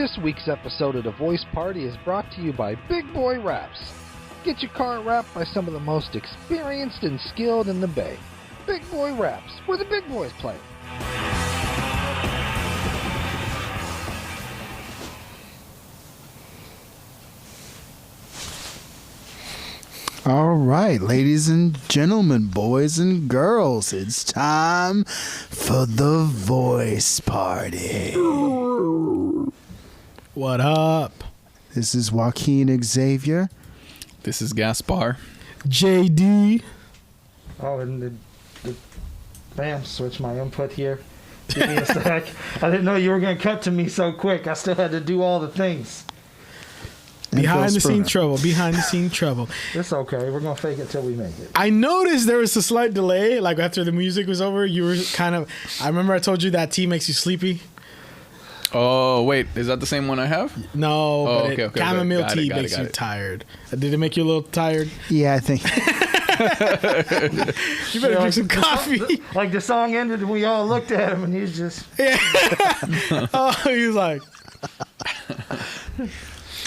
This week's episode of The Voice Party is brought to you by Big Boy Raps. Get your car wrapped by some of the most experienced and skilled in the Bay. Big Boy Raps, where the big boys play. All right, ladies and gentlemen, boys and girls, it's time for the Voice Party. What up? This is Joaquin Xavier. This is Gaspar. JD. Oh, and bam, switch my input here. Give me a sec. I didn't know you were going to cut to me so quick. I still had to do all the things. Behind the scene trouble. Behind the scene trouble. It's okay. We're going to fake it till we make it. I noticed there was a slight delay. Like after the music was over, you were kind of... I remember I told you that tea makes you sleepy. Oh, wait. Is that the same one I have? No, Oh, but okay. chamomile tea Got it, makes you tired. Did it make you a little tired? Yeah, I think. You better drink some coffee. Like the song ended and we all looked at him and he's just... Yeah. Oh, he was like...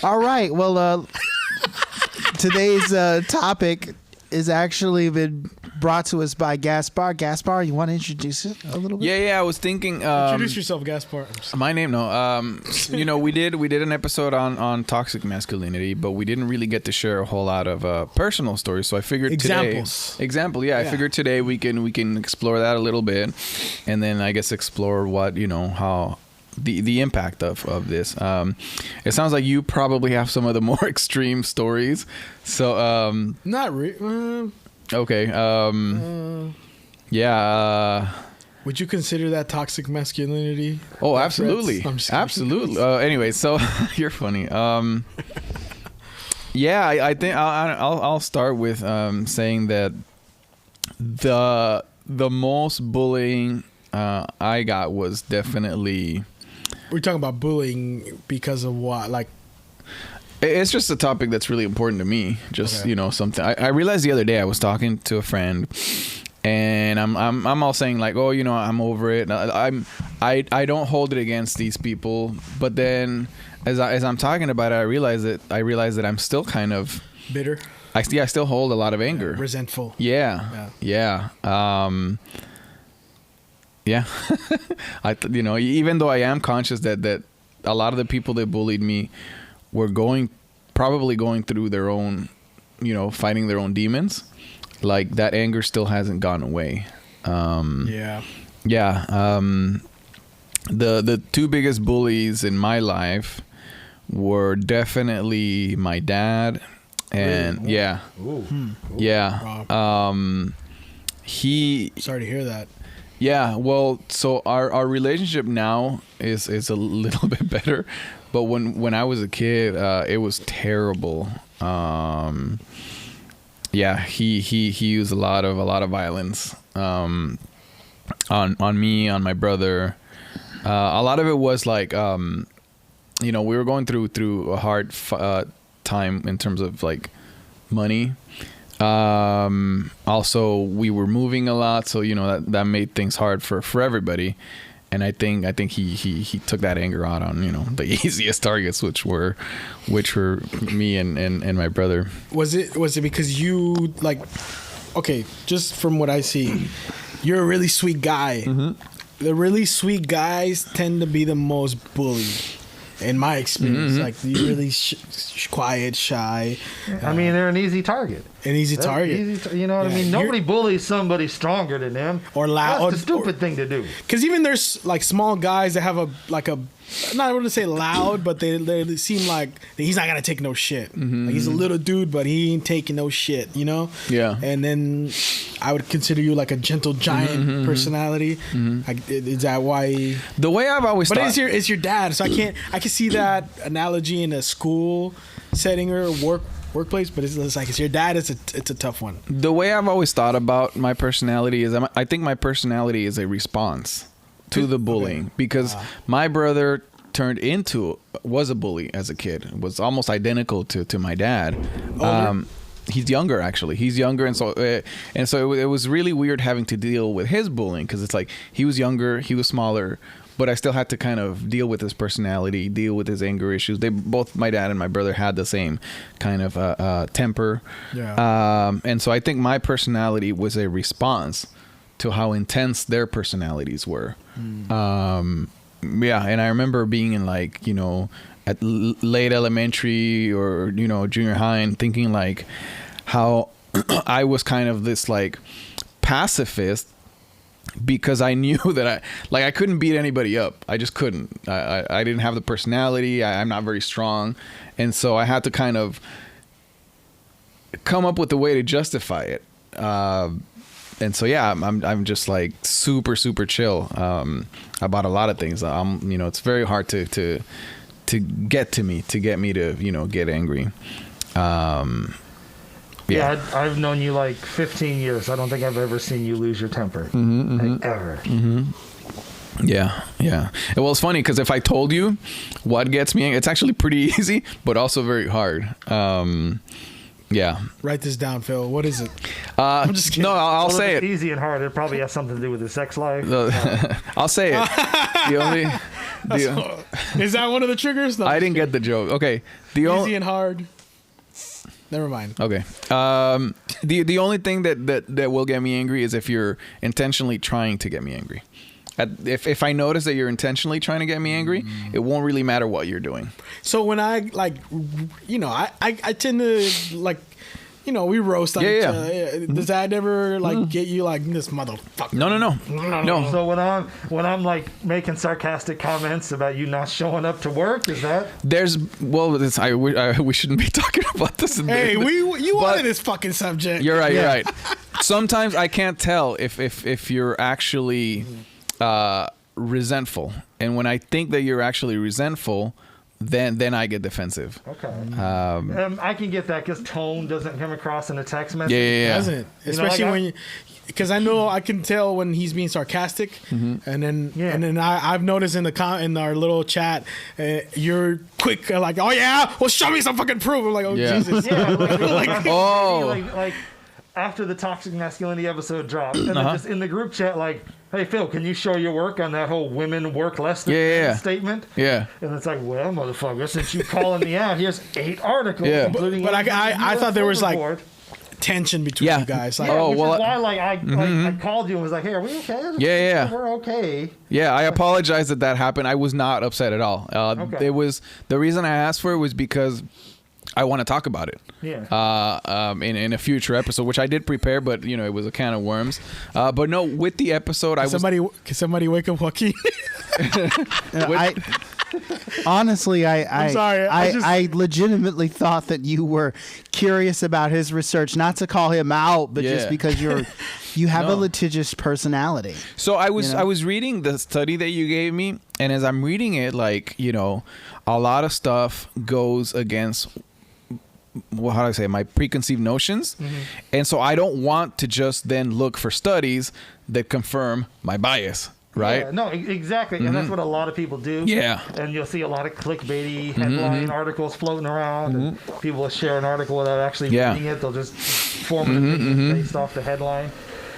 All right, well, today's topic is actually been brought to us by Gaspar. Gaspar, you want to introduce it a little bit? Yeah. I was thinking. Introduce yourself, Gaspar. My name, no. We did an episode on toxic masculinity, but we didn't really get to share a whole lot of personal stories. So I figured Examples. I figured today we can explore that a little bit, and then I guess explore what how. The impact of this. It sounds like you probably have some of the more extreme stories. So Not really. okay. Yeah. Would you consider that toxic masculinity? Oh, absolutely. I'm just kidding. Absolutely. Anyway, so you're funny. Yeah, I think I'll start with saying that the most bullying I got was definitely. We're talking about bullying because of what? Like, It's just a topic that's really important to me. Just something. I realized the other day I was talking to a friend, and I'm all saying like, oh, I'm over it. I don't hold it against these people. But then as I'm talking about it, I realize that I'm still kind of bitter. I still hold a lot of anger, Resentful. Yeah. Yeah. Even though I am conscious that a lot of the people that bullied me were probably going through their own, fighting their own demons, like that anger still hasn't gone away. The two biggest bullies in my life were definitely my dad and he. Sorry to hear that. Yeah, well, so our relationship now is a little bit better, but when I was a kid, it was terrible. He used a lot of violence on me, on my brother. A lot of it was like we were going through a hard time in terms of like money. Also we were moving a lot, so that made things hard for everybody, and I think he took that anger out on the easiest targets, which were me and my brother. Was it because you like, okay, just from what I see, you're a really sweet guy. Mm-hmm. The really sweet guys tend to be the most bullied. In my experience, like you're really quiet, shy. I mean, they're an easy target. An easy target. You know what I mean? Nobody bullies somebody stronger than them. Or loud. That's the stupid thing to do. Because even there's like small guys that have a not going to say loud, but they seem like he's not going to take no shit. Mm-hmm. Like he's a little dude, but he ain't taking no shit, Yeah. And then I would consider you like a gentle giant personality. Mm-hmm. Like, is that why? The way I've always thought. But it's your dad, so I can see that analogy in a school setting or workplace, but it's like it's your dad. It's a tough one. The way I've always thought about my personality is I think my personality is a response to the bullying, because my brother was a bully as a kid. Was almost identical to my dad. He's younger, actually. He's younger, and so it was really weird having to deal with his bullying, because it's like he was younger, he was smaller, but I still had to kind of deal with his personality, deal with his anger issues. My dad and my brother had the same kind of temper. Yeah. And so I think my personality was a response to how intense their personalities were. Yeah, and I remember being in like, you know, at late elementary or, you know, junior high, and thinking like how I was kind of this like pacifist, because I knew that I couldn't beat anybody up. I just couldn't. I didn't have the personality. I'm not very strong. And so I had to kind of come up with a way to justify it. And so, yeah, I'm just like super, super chill about a lot of things. You know, it's very hard to get me to, you know, get angry. Yeah, I've known you like 15 years. I don't think I've ever seen you lose your temper. Like, ever. Yeah. Well, it's funny because if I told you what gets me angry, it's actually pretty easy, but also very hard. Yeah. Write this down, Phil. What is it? I'm just kidding. No, I'll say it. Easy and hard. It probably has something to do with his sex life. I'll say it. Is that one of the triggers? No, I didn't get the joke. Okay. Easy and hard. Never mind. Okay. The only thing that will get me angry is if you're intentionally trying to get me angry. If I notice that you're intentionally trying to get me angry, it won't really matter what you're doing. So when I like, you know, I tend to like, you know, we roast on each other. Does that ever like get you like, this motherfucker? No. So when I'm like making sarcastic comments about you not showing up to work, is that? We shouldn't be talking about this. Hey, you wanted this fucking subject. You're right. You're right. Sometimes I can't tell if you're actually resentful, and when I think that you're actually resentful, then I get defensive. Okay. I can get that because tone doesn't come across in a text message. Yeah. Doesn't, especially when you, because I know I can tell when he's being sarcastic, and then I've noticed in our little chat, you're quick like, oh yeah, well show me some fucking proof. I'm like, oh Jesus. Yeah. Like after the toxic masculinity episode dropped, and then just in the group chat, like, hey Phil, can you show your work on that whole women work less than men statement? Yeah. And it's like, well, motherfucker, since you calling me out, here's 8 articles, including. But I thought there was like tension between you guys. Like, which is why I called you and was like, hey, are we okay? Yeah. We're okay. Yeah, I apologize that happened. I was not upset at all. Okay. It was, the reason I asked for it was because I want to talk about it. Yeah. In a future episode, which I did prepare, but you know, it was a can of worms. But no, with the episode, can somebody wake up Joaquin? Honestly, I'm sorry. I legitimately thought that you were curious about his research, not to call him out, but just because you have a litigious personality. So I was reading the study that you gave me, and as I'm reading it, like, you know, a lot of stuff goes against, how do I say, my preconceived notions. And so I don't want to just then look for studies that confirm my bias. Right? Yeah, no, exactly. And that's what a lot of people do. Yeah. And you'll see a lot of clickbaity headline articles floating around, and people will share an article without actually reading it. They'll just form an opinion based off the headline.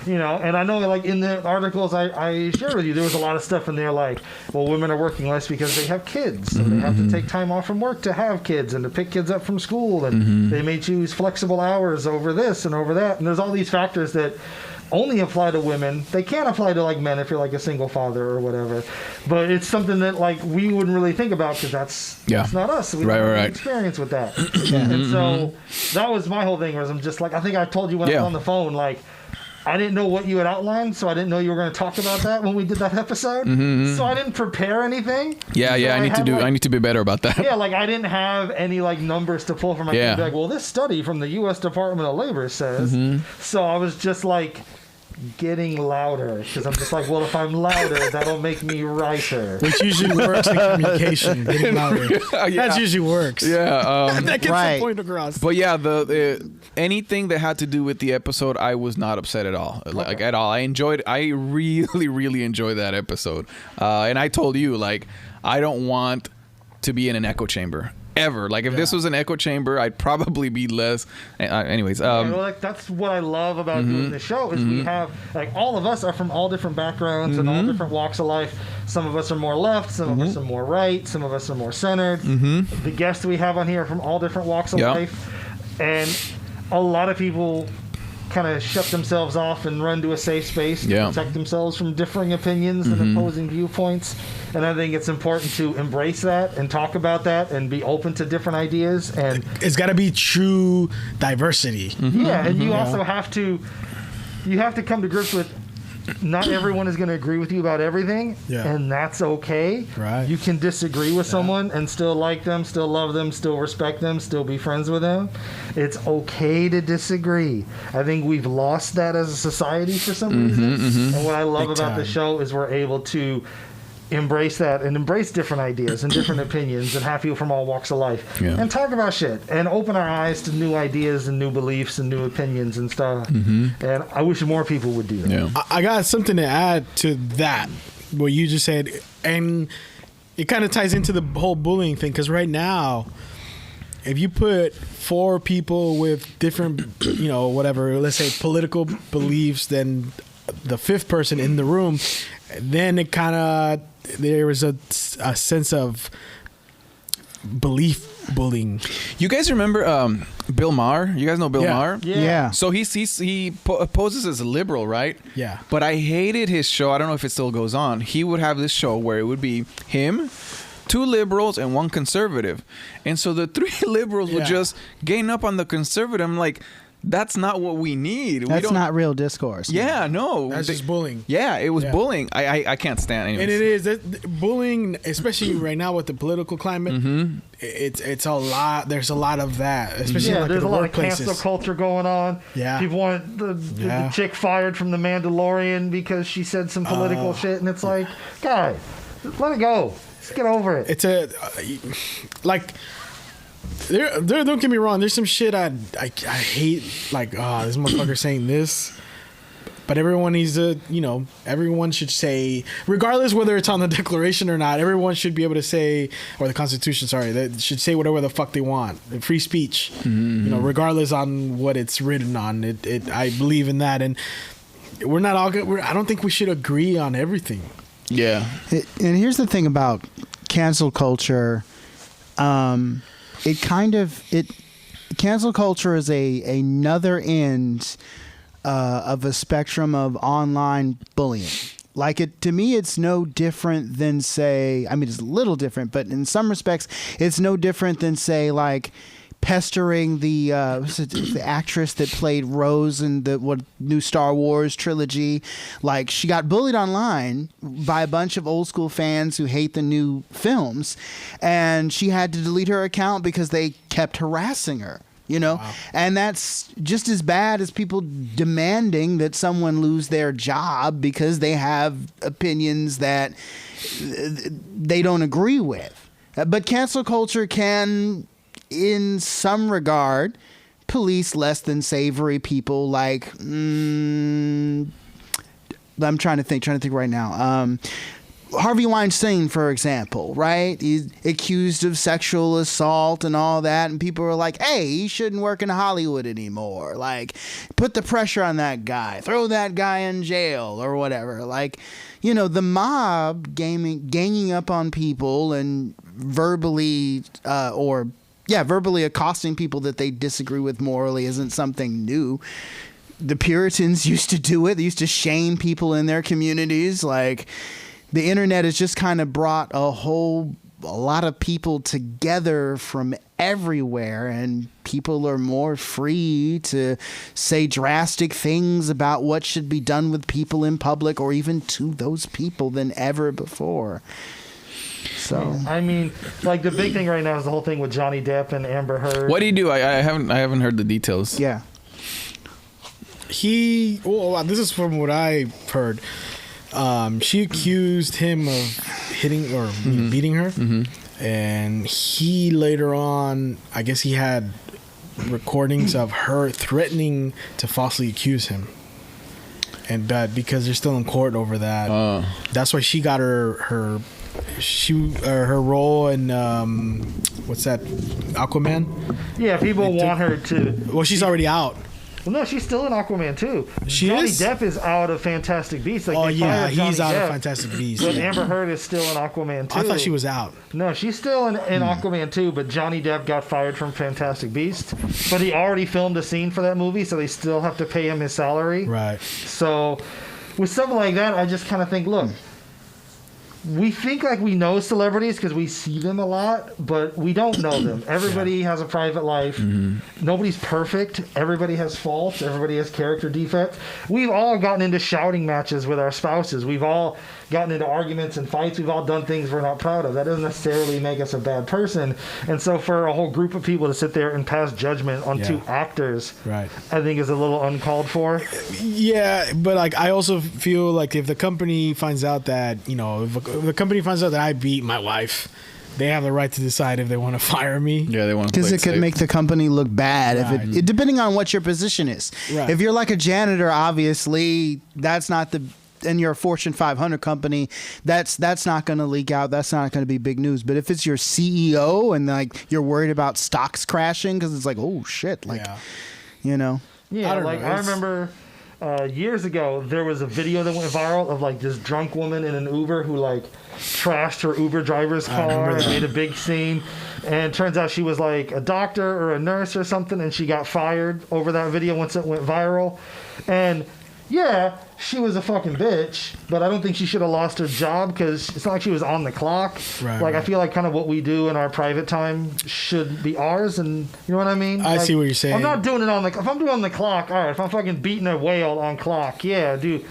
You know, and I know, like, in the articles I shared with you, there was a lot of stuff in there like, well, women are working less because they have kids, so they have to take time off from work to have kids and to pick kids up from school, and they may choose flexible hours over this and over that. And there's all these factors that only apply to women. They can't apply to like men if you're like a single father or whatever. But it's something that like we wouldn't really think about because that's not us. We don't have any experience with that. And so that was my whole thing. Was I'm just like, I think I told you when I was on the phone, like, I didn't know what you had outlined, so I didn't know you were going to talk about that when we did that episode. So I didn't prepare anything. I need to be better about that. Yeah, like I didn't have any like numbers to pull from my feedback. Well, this study from the U.S. Department of Labor says. So I was just like getting louder because I'm just like, well, if I'm louder, that'll make me writer. Which usually works in communication. Getting louder. That usually works. Yeah, that gets the point across. But yeah, the anything that had to do with the episode, I was not upset at all. Like at all. I really, really enjoyed that episode. And I told you, like, I don't want to be in an echo chamber. ever. Like if this was an echo chamber, I'd probably be less. Anyways, that's what I love about doing the show is we have like all of us are from all different backgrounds and all different walks of life. Some of us are more left, some of us are more right, some of us are more centered. The guests we have on here are from all different walks of life, and a lot of people kind of shut themselves off and run to a safe space to protect themselves from differing opinions and opposing viewpoints. And I think it's important to embrace that and talk about that and be open to different ideas. And it's got to be true diversity. Yeah, and you also have to come to grips with not everyone is going to agree with you about everything, and that's okay. Right. You can disagree with someone and still like them, still love them, still respect them, still be friends with them. It's okay to disagree. I think we've lost that as a society for some reason. And what I love about the show is we're able to embrace that and embrace different ideas and different opinions and have people from all walks of life and talk about shit and open our eyes to new ideas and new beliefs and new opinions and stuff. And I wish more people would do that. I got something to add to that, what you just said, and it kind of ties into the whole bullying thing, because right now, if you put 4 people with different, whatever, let's say political beliefs, then the 5th person in the room, then it kind of, there was a sense of belief bullying. You guys remember Bill Maher? You guys know Bill Maher? Yeah. So he poses as a liberal, right? Yeah. But I hated his show. I don't know if it still goes on. He would have this show where it would be him, 2 liberals, and 1 conservative. And so the 3 liberals would just gain up on the conservative. I'm like, that's not what we need. That's not real discourse. Yeah, no. That's just bullying. Yeah, it was bullying. I can't stand it. And it is. Bullying, especially right now with the political climate, it's a lot. There's a lot of that, especially like there's in a lot workplaces. of cancel culture going on. Yeah. People want the chick fired from The Mandalorian because she said some political shit, and it's like, guys, let it go. Just get over it. It's like... There, don't get me wrong. There's some shit I hate. Like, this motherfucker saying this. But everyone needs to, everyone should say, regardless whether it's on the Declaration or not, everyone should be able to say, or the Constitution, sorry, they should say whatever the fuck they want. Free speech, regardless on what it's written on. I believe in that, and we're not all good. I don't think we should agree on everything. Yeah. And here's the thing about cancel culture. Cancel culture is another end of a spectrum of online bullying. Like to me, it's no different than it's a little different, but in some respects, it's no different than like pestering the actress that played Rose in the new Star Wars trilogy. Like, she got bullied online by a bunch of old school fans who hate the new films, and she had to delete her account because they kept harassing her. Wow. And that's just as bad as people demanding that someone lose their job because they have opinions that they don't agree with. But cancel culture can, in some regard, police less than savory people. Like, I'm trying to think right now. Harvey Weinstein, for example, right? He's accused of sexual assault and all that, and people are like, hey, he shouldn't work in Hollywood anymore. Like, put the pressure on that guy. Throw that guy in jail or whatever. Like, the mob ganging up on people and verbally accosting people that they disagree with morally isn't something new. The Puritans used to do it. They used to shame people in their communities. Like, the internet has just kind of brought a lot of people together from everywhere, and people are more free to say drastic things about what should be done with people in public or even to those people than ever before. So like the big thing right now is the whole thing with Johnny Depp and Amber Heard. What do you do? I haven't heard the details. Yeah. This is from what I've heard. She accused him of hitting or beating her, and he later on, I guess he had recordings of her threatening to falsely accuse him, and because they're still in court over that, that's why she got her role in what's that? Aquaman. Yeah, people want her to. Well, she's already out. Well, no, she's still in Aquaman too. Johnny Depp is out of Fantastic Beasts. Like, he's out of Fantastic Beasts. But Amber Heard is still in Aquaman too. I thought she was out. No, she's still in Aquaman too. But Johnny Depp got fired from Fantastic Beasts. But he already filmed a scene for that movie, so they still have to pay him his salary. Right. So, with something like that, I just kind of think, look. We think like we know celebrities because we see them a lot, but we don't know them. Everybody has a private life. Nobody's perfect. Everybody has faults. Everybody has character defects. We've all gotten into shouting matches with our spouses. We've all gotten into arguments and fights. We've all done things we're not proud of. That doesn't necessarily make us a bad person. And so for a whole group of people to sit there and pass judgment on two actors, I think is a little uncalled for. Yeah, but like I also feel like if the company finds out that, if the company finds out that I beat my wife, they have the right to decide if they want to fire me. Yeah, they want to. Because it could make the company look bad if it depending on what your position is. Right. If you're like a janitor, obviously that's not and you're a Fortune 500 company, that's not going to leak out. That's not going to be big news. But if it's your CEO and like you're worried about stocks crashing because it's like, oh shit, like, Yeah, I remember. Years ago, there was a video that went viral of like this drunk woman in an Uber who like trashed her Uber driver's car and made a big scene. And it turns out she was like a doctor or a nurse or something, and she got fired over that video once it went viral. And yeah, she was a fucking bitch, but I don't think she should have lost her job because it's not like she was on the clock. I feel like kind of what we do in our private time should be ours, and you know what I mean? I see what you're saying. I'm not doing it if I'm doing on the clock, all right, if I'm fucking beating a whale on clock, yeah, do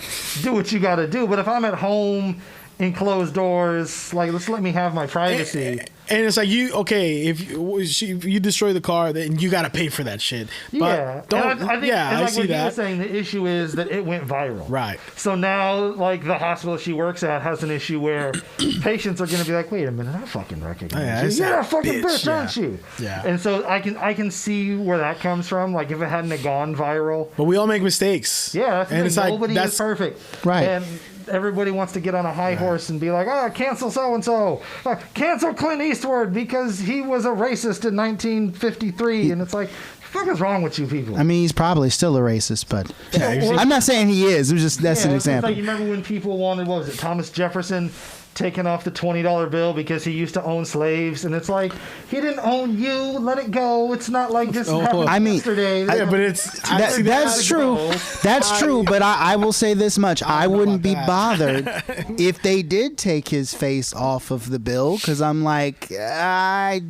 what you gotta do. But if I'm at home in closed doors, like, let's let me have my privacy. And it's like if you destroy the car, then you got to pay for that shit. But I think I see what that. he was saying, the issue is that it went viral. Right. So now, like, the hospital she works at has an issue where patients are going to be like, wait a minute, I fucking recognize you. You're a fucking bitch, aren't you? Yeah. And so I can see where that comes from. Like, if it hadn't have gone viral. But we all make mistakes. Yeah, that's nobody is perfect. Right. And everybody wants to get on a high horse and be like, cancel so-and-so. Cancel Clint Eastwood because he was a racist in 1953. And it's like, what the fuck is wrong with you people? I mean, he's probably still a racist, but I'm not saying he is. It was just that's an example. It's like, you remember when people wanted, what was it, Thomas Jefferson taking off the $20 bill because he used to own slaves, and it's like, he didn't own you, let it go. It's not like this happened yesterday. But it's that's true. That's true, but I will say this much. I wouldn't be bothered if they did take his face off of the bill, because I'm like, Okay,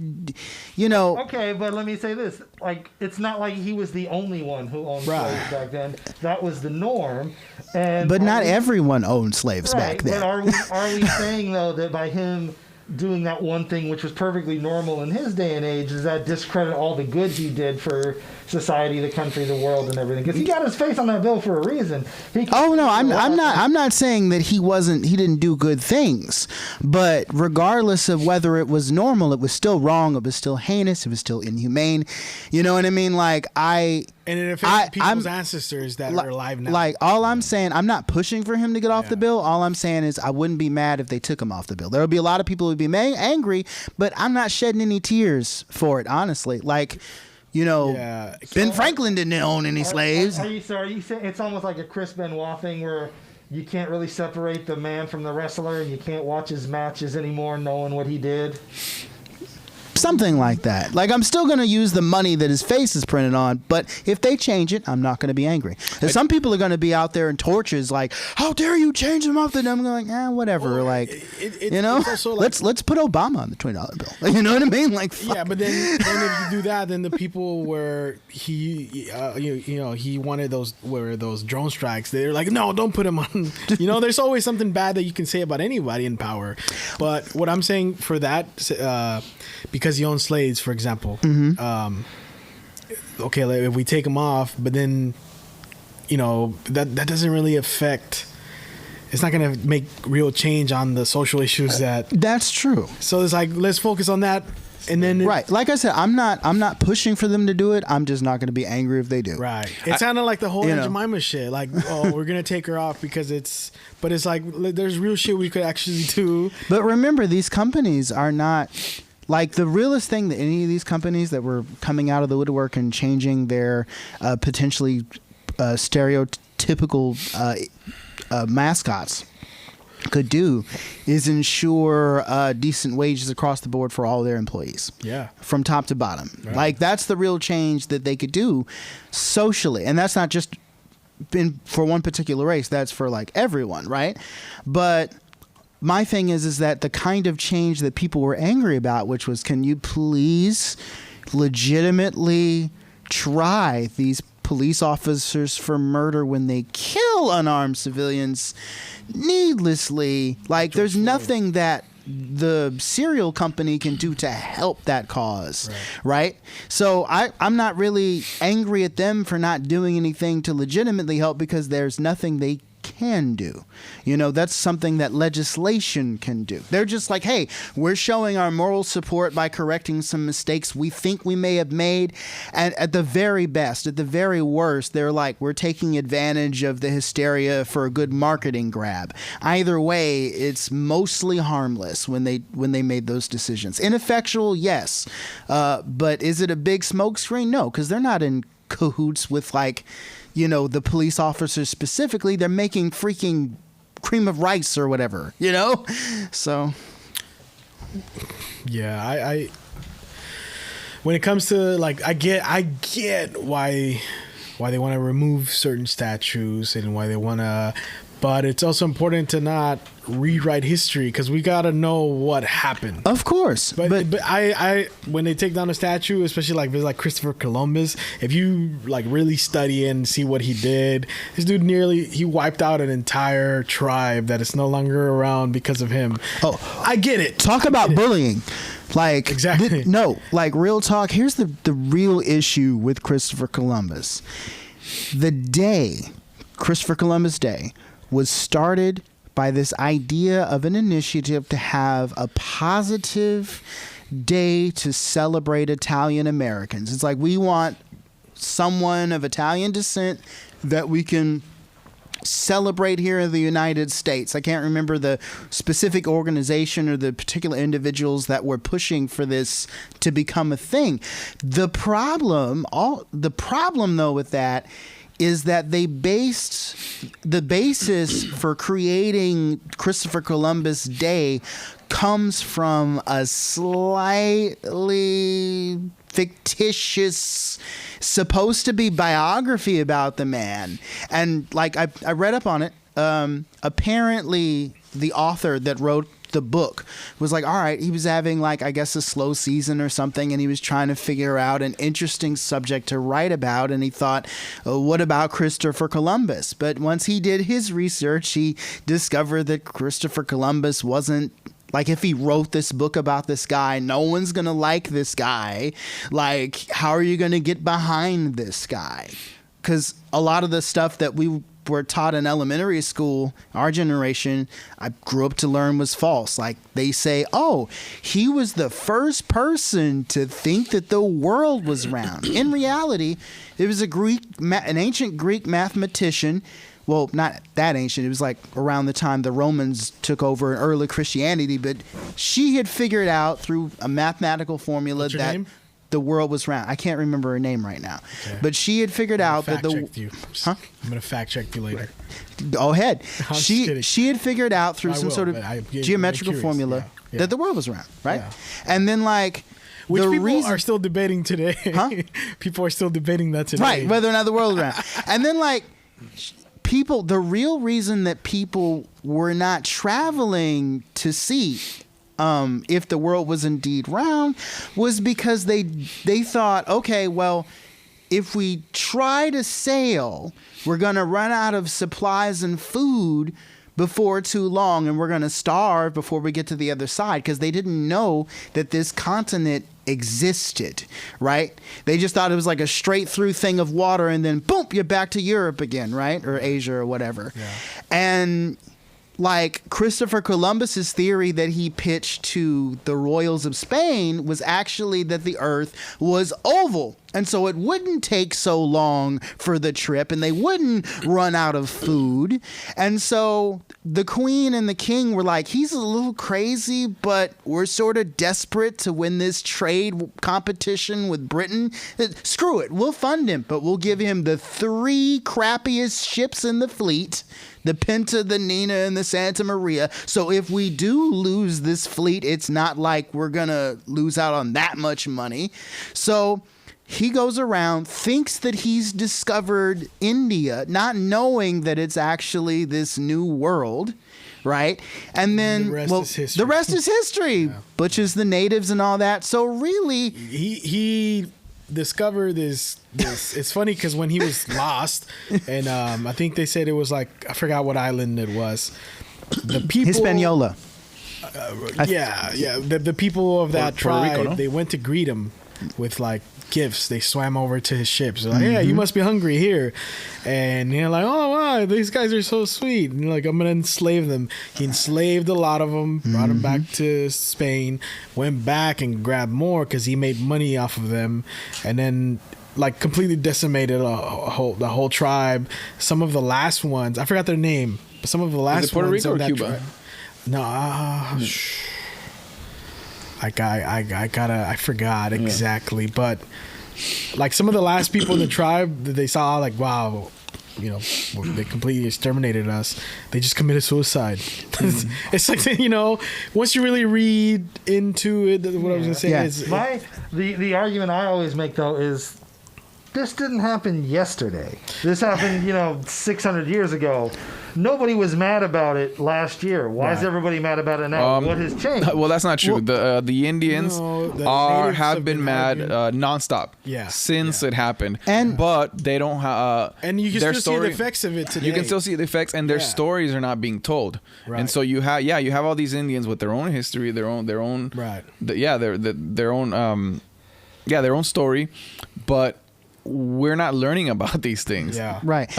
but let me say this. Like, it's not like he was the only one who owned slaves back then. That was the norm. But not everyone owned slaves back then. But are we saying, though, that by him doing that one thing which was perfectly normal in his day and age, does that discredit all the good he did for society, the country, the world, and everything? Because he got his face on that bill for a reason. I'm not saying that he didn't do good things, but regardless of whether it was normal, it was still wrong, it was still heinous, it was still inhumane. You know what I mean? Like, and it affects people's ancestors that are alive now. Like, all I'm saying, I'm not pushing for him to get off the bill. All I'm saying is I wouldn't be mad if they took him off the bill. There would be a lot of people who would be angry, but I'm not shedding any tears for it, honestly. Like, Ben Franklin didn't own any slaves. Are you saying it's almost like a Chris Benoit thing where you can't really separate the man from the wrestler and you can't watch his matches anymore knowing what he did? Something like that. Like, I'm still going to use the money that his face is printed on, but if they change it, I'm not going to be angry. And some people are going to be out there in torches like, how dare you change them up? And I'm going, whatever. Well, let's put Obama on the $20 bill. You know what I mean? Like, fuck. Yeah, but then if you do that, then the people where he wanted those drone strikes, they're like, no, don't put him on. There's always something bad that you can say about anybody in power. But what I'm saying for that, because he owns slaves, for example. If we take him off, but then, that doesn't really affect. It's not going to make real change on the social issues That's true. So it's like, let's focus on that. And then like I said, I'm not pushing for them to do it. I'm just not going to be angry if they do. Right. It sounded like the whole Aunt Jemima shit. Like, we're going to take her off because it's like, there's real shit we could actually do. But remember, these companies are not. like the realest thing that any of these companies that were coming out of the woodwork and changing their potentially stereotypical mascots could do is ensure decent wages across the board for all their employees. Yeah. From top to bottom. Right. Like that's the real change that they could do socially. And that's not just been for one particular race, that's for like everyone, right? But my thing is that the kind of change that people were angry about, which was, can you please legitimately try these police officers for murder when they kill unarmed civilians needlessly? Like, there's nothing that the cereal company can do to help that cause, right? So I'm not really angry at them for not doing anything to legitimately help, because there's nothing they can do. You know, that's something that legislation can do. They're just like, hey, we're showing our moral support by correcting some mistakes we think we may have made. And at the very best, at the very worst, they're like, we're taking advantage of the hysteria for a good marketing grab. Either way, it's mostly harmless when they made those decisions. Ineffectual, yes. But is it a big smokescreen? No, because they're not in cahoots with, like, you know, the police officers specifically. They're making freaking cream of rice or whatever, you know? So. Yeah, I when it comes to, like, I get why they want to remove certain statues and why they want to, but it's also important to not rewrite history, because we got to know what happened. Of course. But I when they take down a statue, especially like Christopher Columbus, if you like really study and see what he did, this dude he wiped out an entire tribe that is no longer around because of him. Oh, I get it. Talk about bullying. Like, exactly. No, like, real talk. Here's the real issue with Christopher Columbus. The day, Christopher Columbus Day, was started by this idea of an initiative to have a positive day to celebrate Italian Americans. It's like, we want someone of Italian descent that we can celebrate here in the United States. I can't remember the specific organization or the particular individuals that were pushing for this to become a thing. The problem though with that is that they based the basis for creating Christopher Columbus Day comes from a slightly fictitious, supposed to be biography about the man. And like, I read up on it. Apparently the author that wrote the book was like, all right, he was having, like, I guess a slow season or something, and he was trying to figure out an interesting subject to write about, and he thought, what about Christopher Columbus? But once he did his research, he discovered that Christopher Columbus wasn't, like, if he wrote this book about this guy, no one's gonna like this guy. Like, how are you gonna get behind this guy? Because a lot of the stuff that we were taught in elementary school, our generation, I grew up to learn, was false. Like, they say, oh, he was the first person to think that the world was round. In reality, it was an ancient Greek mathematician. Well, not that ancient. It was like around the time the Romans took over early Christianity, but she had figured out through a mathematical formula that name? The world was round. I can't remember her name right now, okay. But she had figured out that I'm gonna fact check you later. Go ahead. She had figured out through some sort of geometrical formula that the world was round, right? Yeah. And then, like, which people are still debating today. Huh? People are still debating that today, right? Whether or not the world is round. And then, like, the real reason that people were not traveling to see if the world was indeed round was because they thought, okay, well, if we try to sail, we're going to run out of supplies and food before too long, and we're going to starve before we get to the other side, because they didn't know that this continent existed, right? They just thought it was like a straight through thing of water, and then boom, you're back to Europe again, right? Or Asia or whatever. Yeah. And like, Christopher Columbus's theory that he pitched to the royals of Spain was actually that the earth was oval. And so it wouldn't take so long for the trip and they wouldn't run out of food. And so the queen and the king were like, he's a little crazy, but we're sort of desperate to win this trade competition with Britain. Screw it. We'll fund him, but we'll give him the 3 crappiest ships in the fleet, the Pinta, the Nina, and the Santa Maria. So if we do lose this fleet, it's not like we're going to lose out on that much money. So he goes around, thinks that he's discovered India, not knowing that it's actually this new world, right? And then the rest is history. Yeah. Butches the natives and all that. So really, he discovered this. It's funny because when he was lost, and I think they said it was like, I forgot what island it was. The people, Hispaniola. The people of that tribe, Rico, no? they went to greet him with like gifts. They swam over to his ship. So like, yeah, you must be hungry here. And you're like, oh wow, these guys are so sweet. And you're like, I'm gonna enslave them. He enslaved a lot of them, brought them back to Spain, went back and grabbed more because he made money off of them, and then like completely decimated the whole tribe. Some of the last ones, I forgot their name, but some of the last Puerto ones Rico of or that Cuba? tribe. No, I forgot exactly, but like some of the last people in the tribe that they saw, like, wow, you know, they completely exterminated us. They just committed suicide. It's like, you know, once you really read into it, what I was gonna say is the argument I always make though is this didn't happen yesterday. This happened, 600 years ago. Nobody was mad about it last year. Why is everybody mad about it now? What has changed? Well, that's not true. The Indians have been mad nonstop. Since it happened, but they don't have. And you can still see the effects of it today. You can still see the effects, and their stories are not being told. Right. And so you have all these Indians with their own history, their own their own story, but we're not learning about these things. Yeah. Right.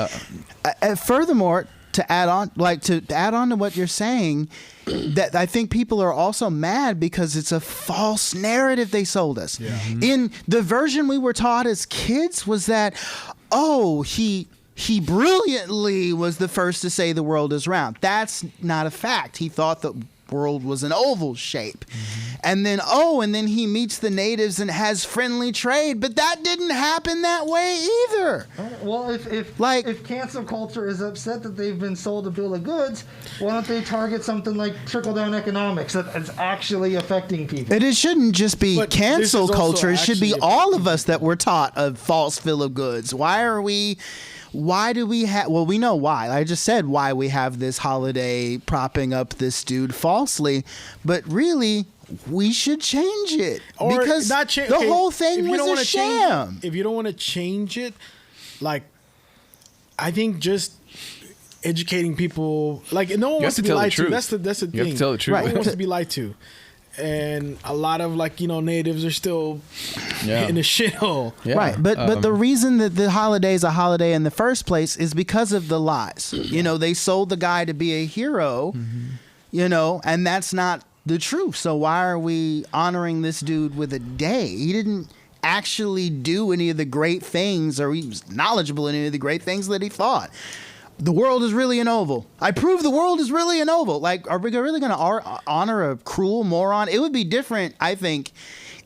Furthermore, to add on to what you're saying, that I think people are also mad because it's a false narrative they sold us. Yeah. In the version we were taught as kids was that, he brilliantly was the first to say the world is round. That's not a fact. He thought the world was an oval shape. And then he meets the natives and has friendly trade, but that didn't happen that way either. Well, if cancel culture is upset that they've been sold a bill of goods, why don't they target something like trickle-down economics that is actually affecting people? It shouldn't just be cancel culture. It should be all of us that were taught a false bill of goods. Why do we have... Well, we know why. I just said why we have this holiday propping up this dude falsely. But really, we should change it. Or because the whole thing was a sham. If you don't want to change it, like, I think just educating people... Like, no one wants to be lied to. That's the thing. You have to tell the truth. No one wants to be lied to. And a lot of natives are still in a shithole. Yeah. Right. But the reason that the holiday is a holiday in the first place is because of the lies. They sold the guy to be a hero, and that's not the truth. So why are we honoring this dude with a day? He didn't actually do any of the great things, or he was knowledgeable in any of the great things that he thought. The world is really an oval. I prove the world is really an oval. Like, are we really going to honor a cruel moron? It would be different, I think,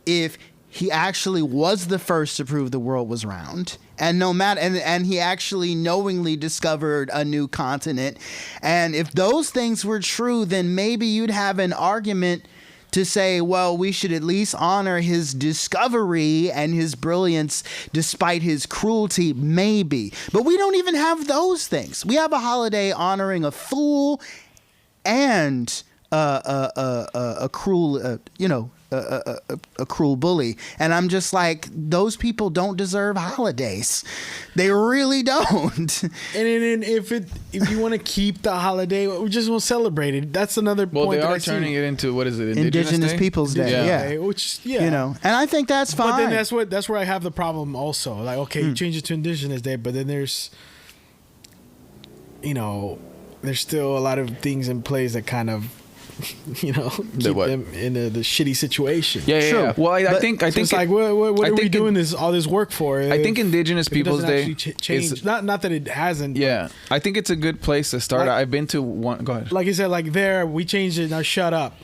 if he actually was the first to prove the world was round, and and he actually knowingly discovered a new continent. And if those things were true, then maybe you'd have an argument to say, well, we should at least honor his discovery and his brilliance despite his cruelty, maybe. But we don't even have those things. We have a holiday honoring a fool and a cruel, a cruel bully. And I'm just like, those people don't deserve holidays. They really don't. And then if you want to keep the holiday, we just won't celebrate it. That's another point. Well, they are turning it into, what is it? Indigenous Peoples Day. Yeah. Which, and I think that's fine. But then that's where I have the problem also. Like, okay, you change it to Indigenous Day, but then there's still a lot of things in place that kind of keep them in the shitty situation. Yeah. Well, I think it's like what are we doing all this work for? I think Indigenous Peoples Day change. Not that it hasn't. Yeah, I think it's a good place to start. I've been to one. Go ahead. Like you said, like there we changed it. Now shut up.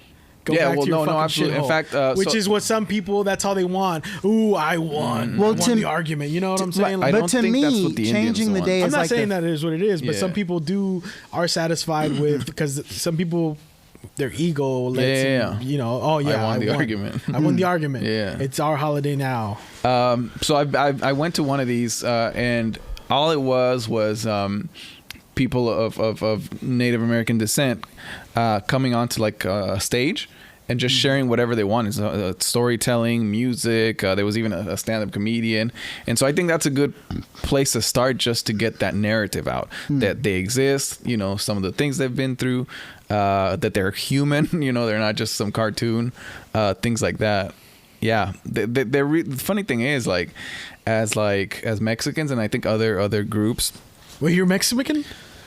Go back to your absolutely. In fact, which is what some people, that's all they want. Ooh, I won. Well, I won the argument. You know what I'm saying? Like, but to me, changing the day is I'm not like saying that is what it is, but some people are satisfied with, because some people, their ego lets them, I won the argument. I won the argument. Yeah. It's our holiday now. So I went to one of these, and all it was people of Native American descent coming onto like a stage and just sharing whatever they want. It's storytelling, music. There was even a stand-up comedian. And so I think that's a good place to start, just to get that narrative out, that they exist, some of the things they've been through, that they're human, they're not just some cartoon, things like that. Yeah. The funny thing is, as Mexicans, and I think other groups. Well, you're Mexican?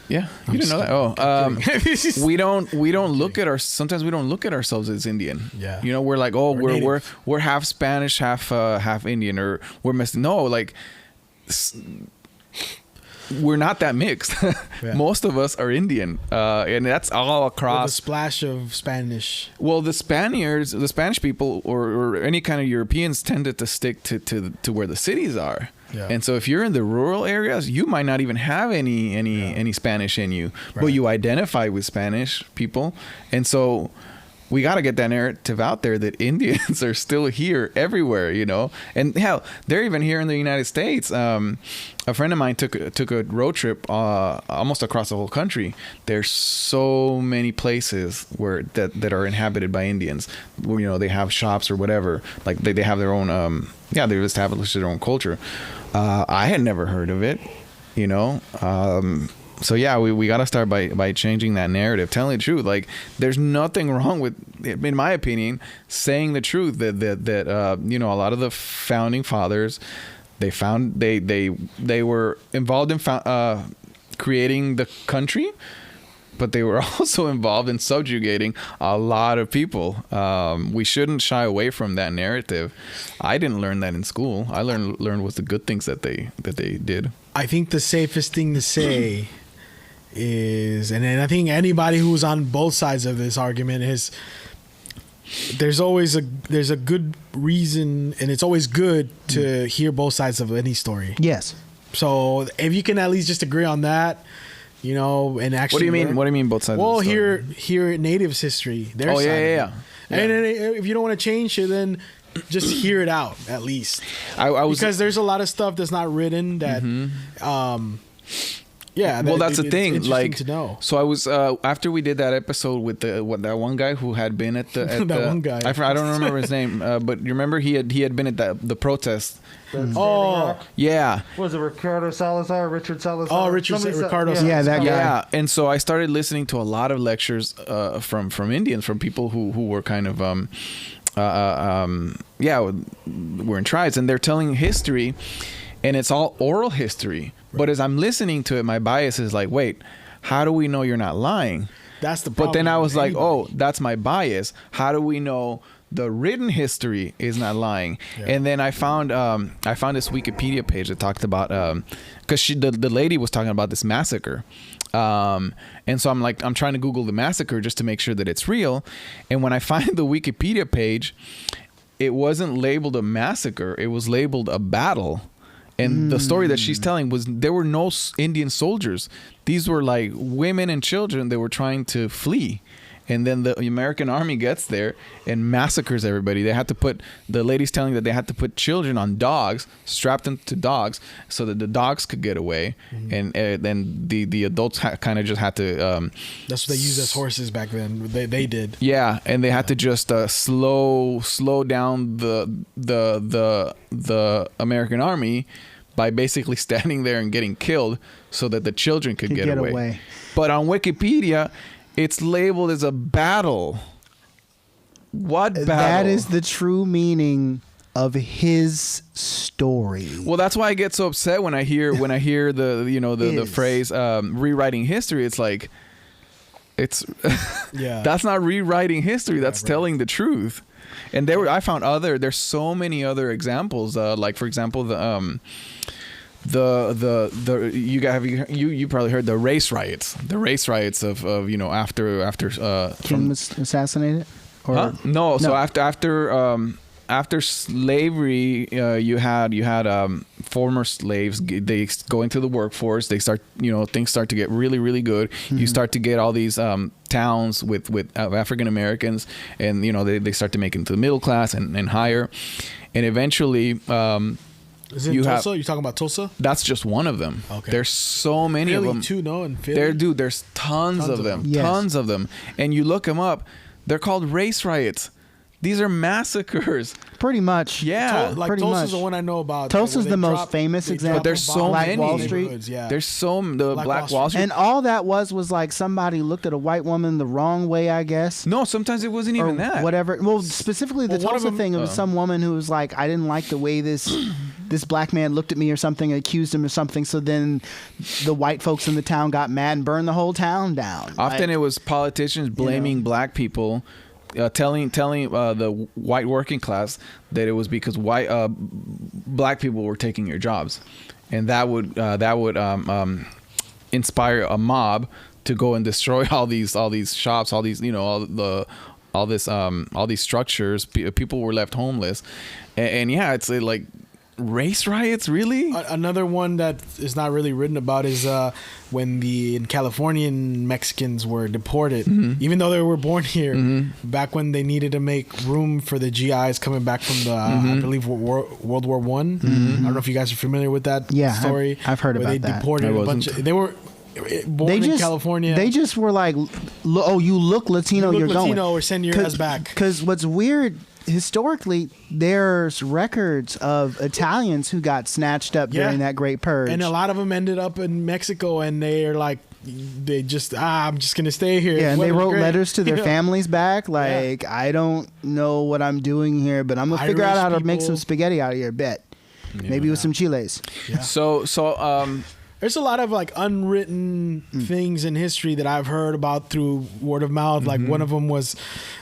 Yeah, you didn't know that. Oh, we don't look at sometimes we don't look at ourselves as Indian. Yeah, we're like, we're half Spanish, half Indian, or we're No, like we're not that mixed. Yeah. Most of us are Indian, and that's all across. With a splash of Spanish. Well, the Spanish people, or any kind of Europeans, tended to stick to where the cities are. Yeah. And so if you're in the rural areas, you might not even have any Spanish in you, but you identify with Spanish people. And so we got to get that narrative out there that Indians are still here everywhere, and hell, they're even here in the United States. A friend of mine took a road trip almost across the whole country. There's so many places that are inhabited by Indians. They have shops or whatever. Like they have their own. They've established their own culture. I had never heard of it. So yeah, we got to start by changing that narrative, telling the truth. Like, there's nothing wrong with, in my opinion, saying the truth. That a lot of the founding fathers, they were involved in creating the country, but they were also involved in subjugating a lot of people. We shouldn't shy away from that narrative. I didn't learn that in school. I learned was the good things that they did. I think the safest thing to say is, and I think anybody who's on both sides of this argument is, there's a good reason, and it's always good to hear both sides of any story. Yes. So if you can at least just agree on that, and actually. What do you mean? What do you mean both sides? Well, of the story? Hear Natives' history. Their side. Yeah. And then if you don't want to change it, then just hear it out at least. Because there's a lot of stuff that's not written that. Well, that's the thing. Interesting to know. So I was after we did that episode with that one guy who had been at the one guy. I don't remember his name, but you remember he had been at the protest. Yeah. Was it Richard Salazar? Ricardo Salazar. Yeah, that guy. Yeah, and so I started listening to a lot of lectures from Indians, from people who were kind of were in tribes, and they're telling history, and it's all oral history. But as I'm listening to it, my bias is like, wait, how do we know you're not lying? That's the problem. But then I was like, oh, that's my bias. How do we know the written history is not lying? Yeah. And then I found this Wikipedia page that talked about, because the lady was talking about this massacre. And so I'm trying to Google the massacre just to make sure that it's real. And when I find the Wikipedia page, it wasn't labeled a massacre. It was labeled a battle. And the story that she's telling was there were no Indian soldiers. These were like women and children that were trying to flee. And then the American army gets there and massacres everybody. The lady's telling that they had to put children on dogs, strap them to dogs so that the dogs could get away. And then the adults kind of just had to... that's what they used as horses back then. They did. Yeah, and they had to just slow down the American army by basically standing there and getting killed so that the children could get away. But on Wikipedia, it's labeled as a battle. What battle? That is the true meaning of his story. Well, that's why I get so upset when I hear the phrase rewriting history. It's like it's that's not rewriting history. That's telling the truth. And I found there's so many other examples. Like for example, you probably heard the race riots. The race riots of after King was assassinated. Or no. So after slavery, you had former slaves. They go into the workforce. They start, things start to get really, really good. Mm-hmm. You start to get all these towns with African Americans, and they start to make it into the middle class and higher, and eventually. Is it Tulsa? You're talking about Tulsa? That's just one of them. Okay. There's so many Philly of them. Too, no? In Philly? There's tons of them. Yes. Tons of them. And you look them up. They're called race riots. These are massacres. Pretty much. Yeah. Like Tulsa's the one I know about. Tulsa's the most famous example. But there's so Black many. Wall Street. Yeah. There's the Black Wall Street. And all that was like somebody looked at a white woman the wrong way, I guess. No, sometimes it wasn't even that. Whatever. Well, specifically the Tulsa thing, it was some woman who was like, I didn't like the way this black man looked at me or something, accused him of something. So then the white folks in the town got mad and burned the whole town down. Often it was politicians blaming black people. Telling the white working class that it was because black people were taking your jobs, and that would inspire a mob to go and destroy all these shops, all these all these structures. People were left homeless, and it's like race riots. Really, another one that is not really written about is when the Californian Mexicans were deported, even though they were born here, back when they needed to make room for the GIs coming back from the I believe World War One. I don't know if you guys are familiar with that story. I've heard about they that. Deported a bunch. They were born in California. They just were like, "Oh, you look Latino, you're going." Or send your ass back. Because what's weird. Historically, there's records of Italians who got snatched up during that Great Purge. And a lot of them ended up in Mexico, and they're like, I'm just going to stay here. Yeah, and they wrote letters to their families back, like, I don't know what I'm doing here, but I'm going to figure out how to make some spaghetti out of here, bet. Maybe with some chiles. Yeah. So there's a lot of like unwritten things in history that I've heard about through word of mouth. Like one of them was,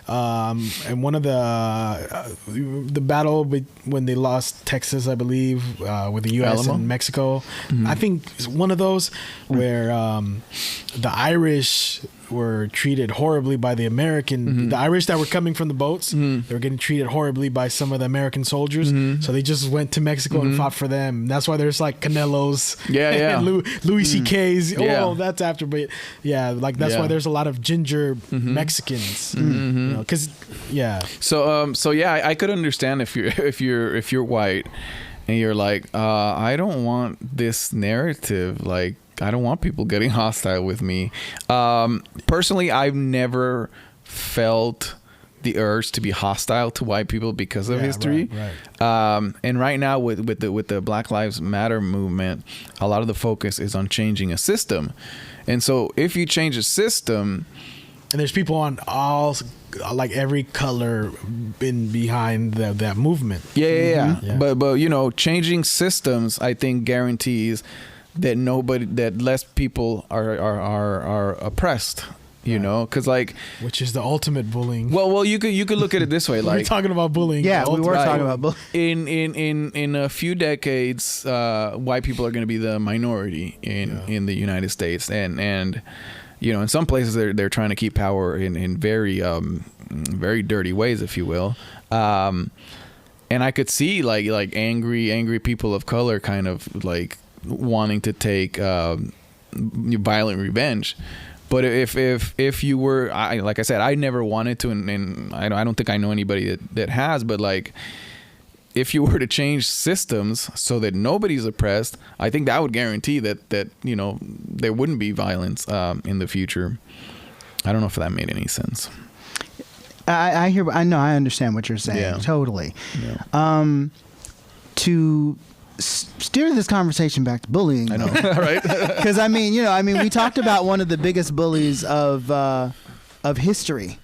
and one of the battle when they lost Texas, I believe, with the U.S. Alamo? and Mexico. I think it's one of those where the Irish were treated horribly by the American, the Irish that were coming from the boats. They were getting treated horribly by some of the American soldiers. So they just went to Mexico and fought for them. That's why there's like Canelos, and Louis C.K's. Oh, that's after, but like that's why there's a lot of ginger Mexicans. Because So I could understand if you're white and you're like, I don't want this narrative, like. I don't want people getting hostile with me. Personally, I've never felt the urge to be hostile to white people because of history. Right. And right now with the Black Lives Matter movement, a lot of the focus is on changing a system. And so if you change a system, and there's people on all like every color been behind that movement. Yeah. But changing systems, I think guarantees that less people are oppressed, because like, which is the ultimate bullying. Well, you could look at it this way, like we're talking about bullying. Yeah, we were talking about bullying. In a few decades, white people are going to be the minority in the United States, and in some places they're trying to keep power in very very dirty ways, if you will. And I could see like angry people of color kind of like wanting to take violent revenge. But if you were, like I said, I never wanted to, and I don't think I know anybody that has, but like if you were to change systems so that nobody's oppressed, I think that would guarantee that there wouldn't be violence in the future. I don't know if that made any sense. I understand what you're saying. Totally. To steer this conversation back to bullying, I know, right? Because we talked about one of the biggest bullies of history,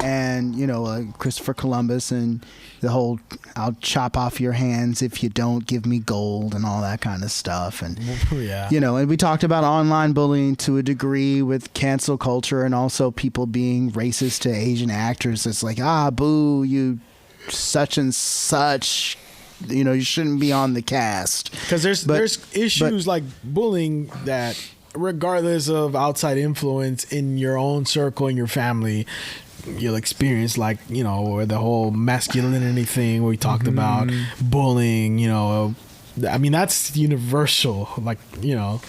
and Christopher Columbus and the whole "I'll chop off your hands if you don't give me gold" and all that kind of stuff. And and we talked about online bullying to a degree with cancel culture, and also people being racist to Asian actors. It's like, boo, you such and such. You shouldn't be on the cast. Because there's issues like bullying that, regardless of outside influence in your own circle, in your family, you'll experience, like, or the whole masculinity thing where we talked about bullying, I mean, that's universal. Like, it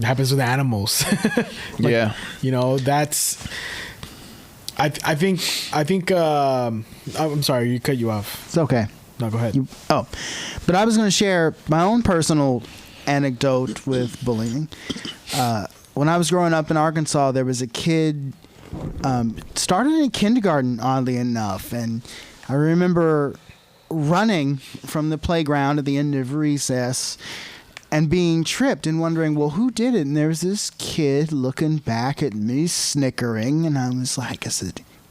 happens with animals. That's, I think, I'm sorry, you cut you off. It's okay. No, go ahead. But I was going to share my own personal anecdote with bullying. When I was growing up in Arkansas, there was a kid, started in kindergarten, oddly enough, and I remember running from the playground at the end of recess and being tripped and wondering, well, who did it? And there was this kid looking back at me, snickering, and I was like,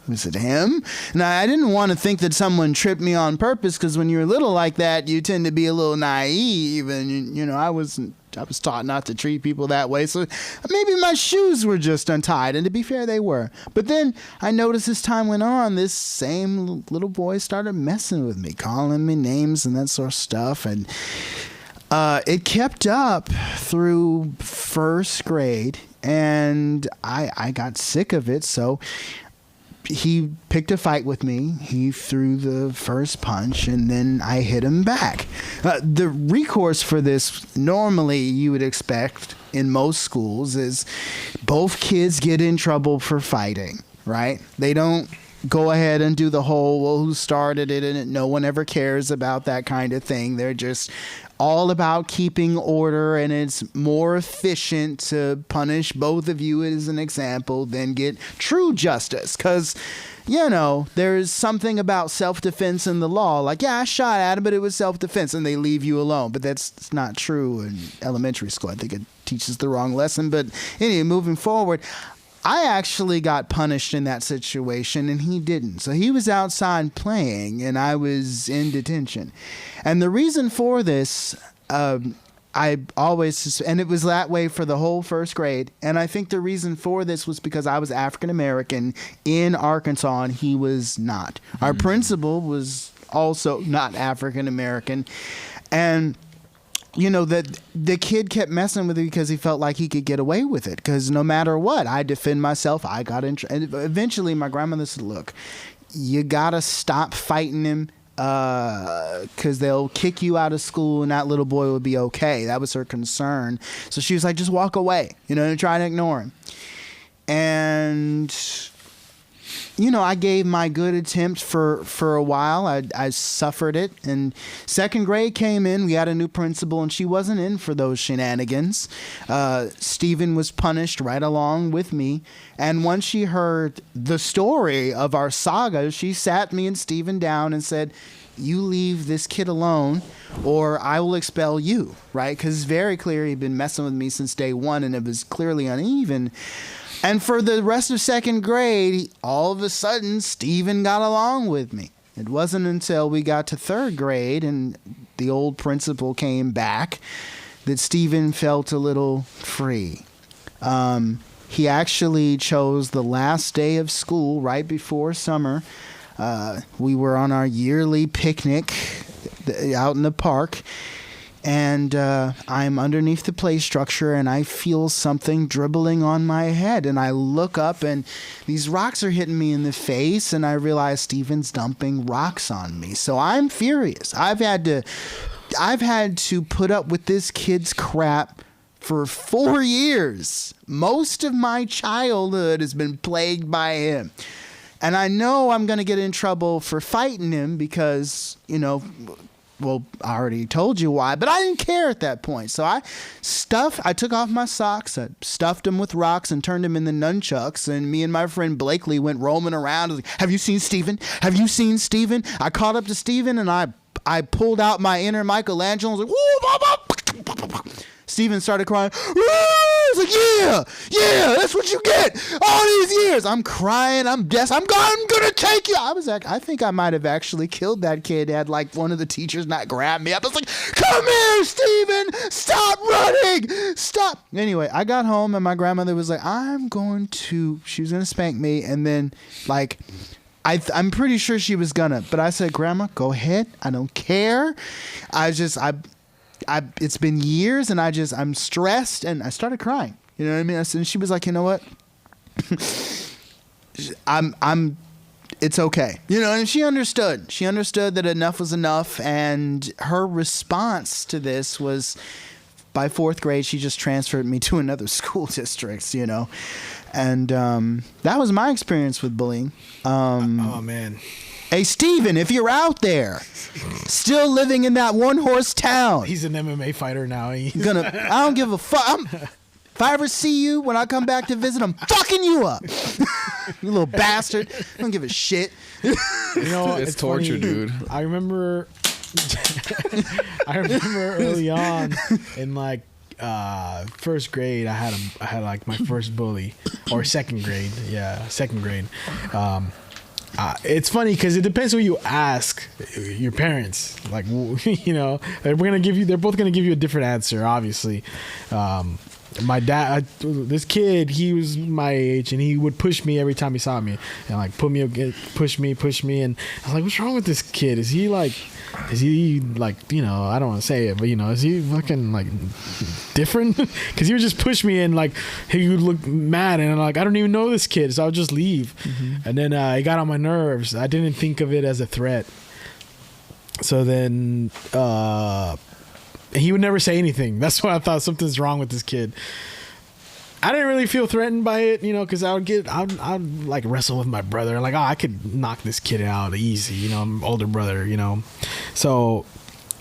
was it him? And I didn't want to think that someone tripped me on purpose, because when you're little like that, you tend to be a little naive, and I was taught not to treat people that way. So maybe my shoes were just untied, and to be fair, they were. But then I noticed as time went on, this same little boy started messing with me, calling me names and that sort of stuff, and it kept up through first grade, and I got sick of it. So he picked a fight with me. He threw the first punch, and then I hit him back. The recourse for this, normally you would expect in most schools, is both kids get in trouble for fighting, right? They don't go ahead and do the whole, well, who started it, and no one ever cares about that kind of thing. They're just all about keeping order, and it's more efficient to punish both of you as an example than get true justice. Because, there's something about self-defense in the law. Like, I shot at him, but it was self-defense, and they leave you alone. But that's not true in elementary school. I think it teaches the wrong lesson. But anyway, moving forward, I actually got punished in that situation, and he didn't. So he was outside playing, and I was in detention. And the reason for this, I always, and it was that way for the whole first grade. And I think the reason for this was because I was African American in Arkansas, and he was not. Our principal was also not African American. And that the kid kept messing with me because he felt like he could get away with it. Because no matter what, I defend myself. I got in. And eventually, my grandmother said, "Look, you gotta stop fighting him, because they'll kick you out of school, and that little boy will be okay." That was her concern. So she was like, "Just walk away, and try to ignore him." And I gave my good attempt for a while. I suffered it. And second grade came in. We had a new principal, and she wasn't in for those shenanigans. Stephen was punished right along with me. And once she heard the story of our saga, she sat me and Stephen down and said, "You leave this kid alone, or I will expel you," right? Because it's very clear he'd been messing with me since day one, and it was clearly uneven. And for the rest of second grade, all of a sudden, Stephen got along with me. It wasn't until we got to third grade and the old principal came back that Stephen felt a little free. He actually chose the last day of school right before summer. We were on our yearly picnic out in the park. And I'm underneath the play structure, and I feel something dribbling on my head. And I look up, and these rocks are hitting me in the face, and I realize Stephen's dumping rocks on me. So I'm furious. I've had to put up with this kid's crap for 4 years. Most of my childhood has been plagued by him. And I know I'm going to get in trouble for fighting him because, well, I already told you why, but I didn't care at that point. So I took off my socks, I stuffed them with rocks and turned them into nunchucks. And me and my friend Blakely went roaming around. Like, "Have you seen Stephen? Have you seen Stephen?" I caught up to Stephen, and I pulled out my inner Michelangelo and was like, "Woo!" Stephen started crying, "Woo!" I was like, yeah, that's what you get all these years. I'm crying. I'm gonna take you. I was like, I think I might have actually killed that kid had like one of the teachers not grabbed me up. I was like, come here, Steven, stop running, stop. Anyway, I got home and my grandmother was like, she was gonna spank me, and then like, I'm pretty sure she was gonna, but I said, Grandma, go ahead. I don't care. It's been years, and I'm stressed, and I started crying. You know what I mean? And she was like, you know what? It's okay. You know, and she understood. She understood that enough was enough, and her response to this was, by 4th grade, she just transferred me to another school district, you know. And that was my experience with bullying. Oh, man. Hey, Steven, if you're out there, still living in that one-horse town. He's an MMA fighter now. I don't give a fuck. If I ever see you when I come back to visit, I'm fucking you up. You little bastard. I don't give a shit. You know, it's torture, funny. dude. I remember early on in like 1st grade, I had like my first bully, or 2nd grade. Yeah, 2nd grade. It's funny because it depends who you ask your parents. Like, you know, they're both gonna give you a different answer, obviously. My dad, this kid, he was my age, and he would push me every time he saw me, and like push me, and I was like, what's wrong with this kid? Is he like, you know, I don't want to say it, but you know, is he fucking like different? Because he would just push me, and like he would look mad, and I'm like, I don't even know this kid, so I'll just leave. And then it got on my nerves. I didn't think of it as a threat. So then he would never say anything. That's why I thought something's wrong with this kid. I didn't really feel threatened by it, you know, because I'd like wrestle with my brother. Like, oh, I could knock this kid out easy, you know, I'm older brother, you know. So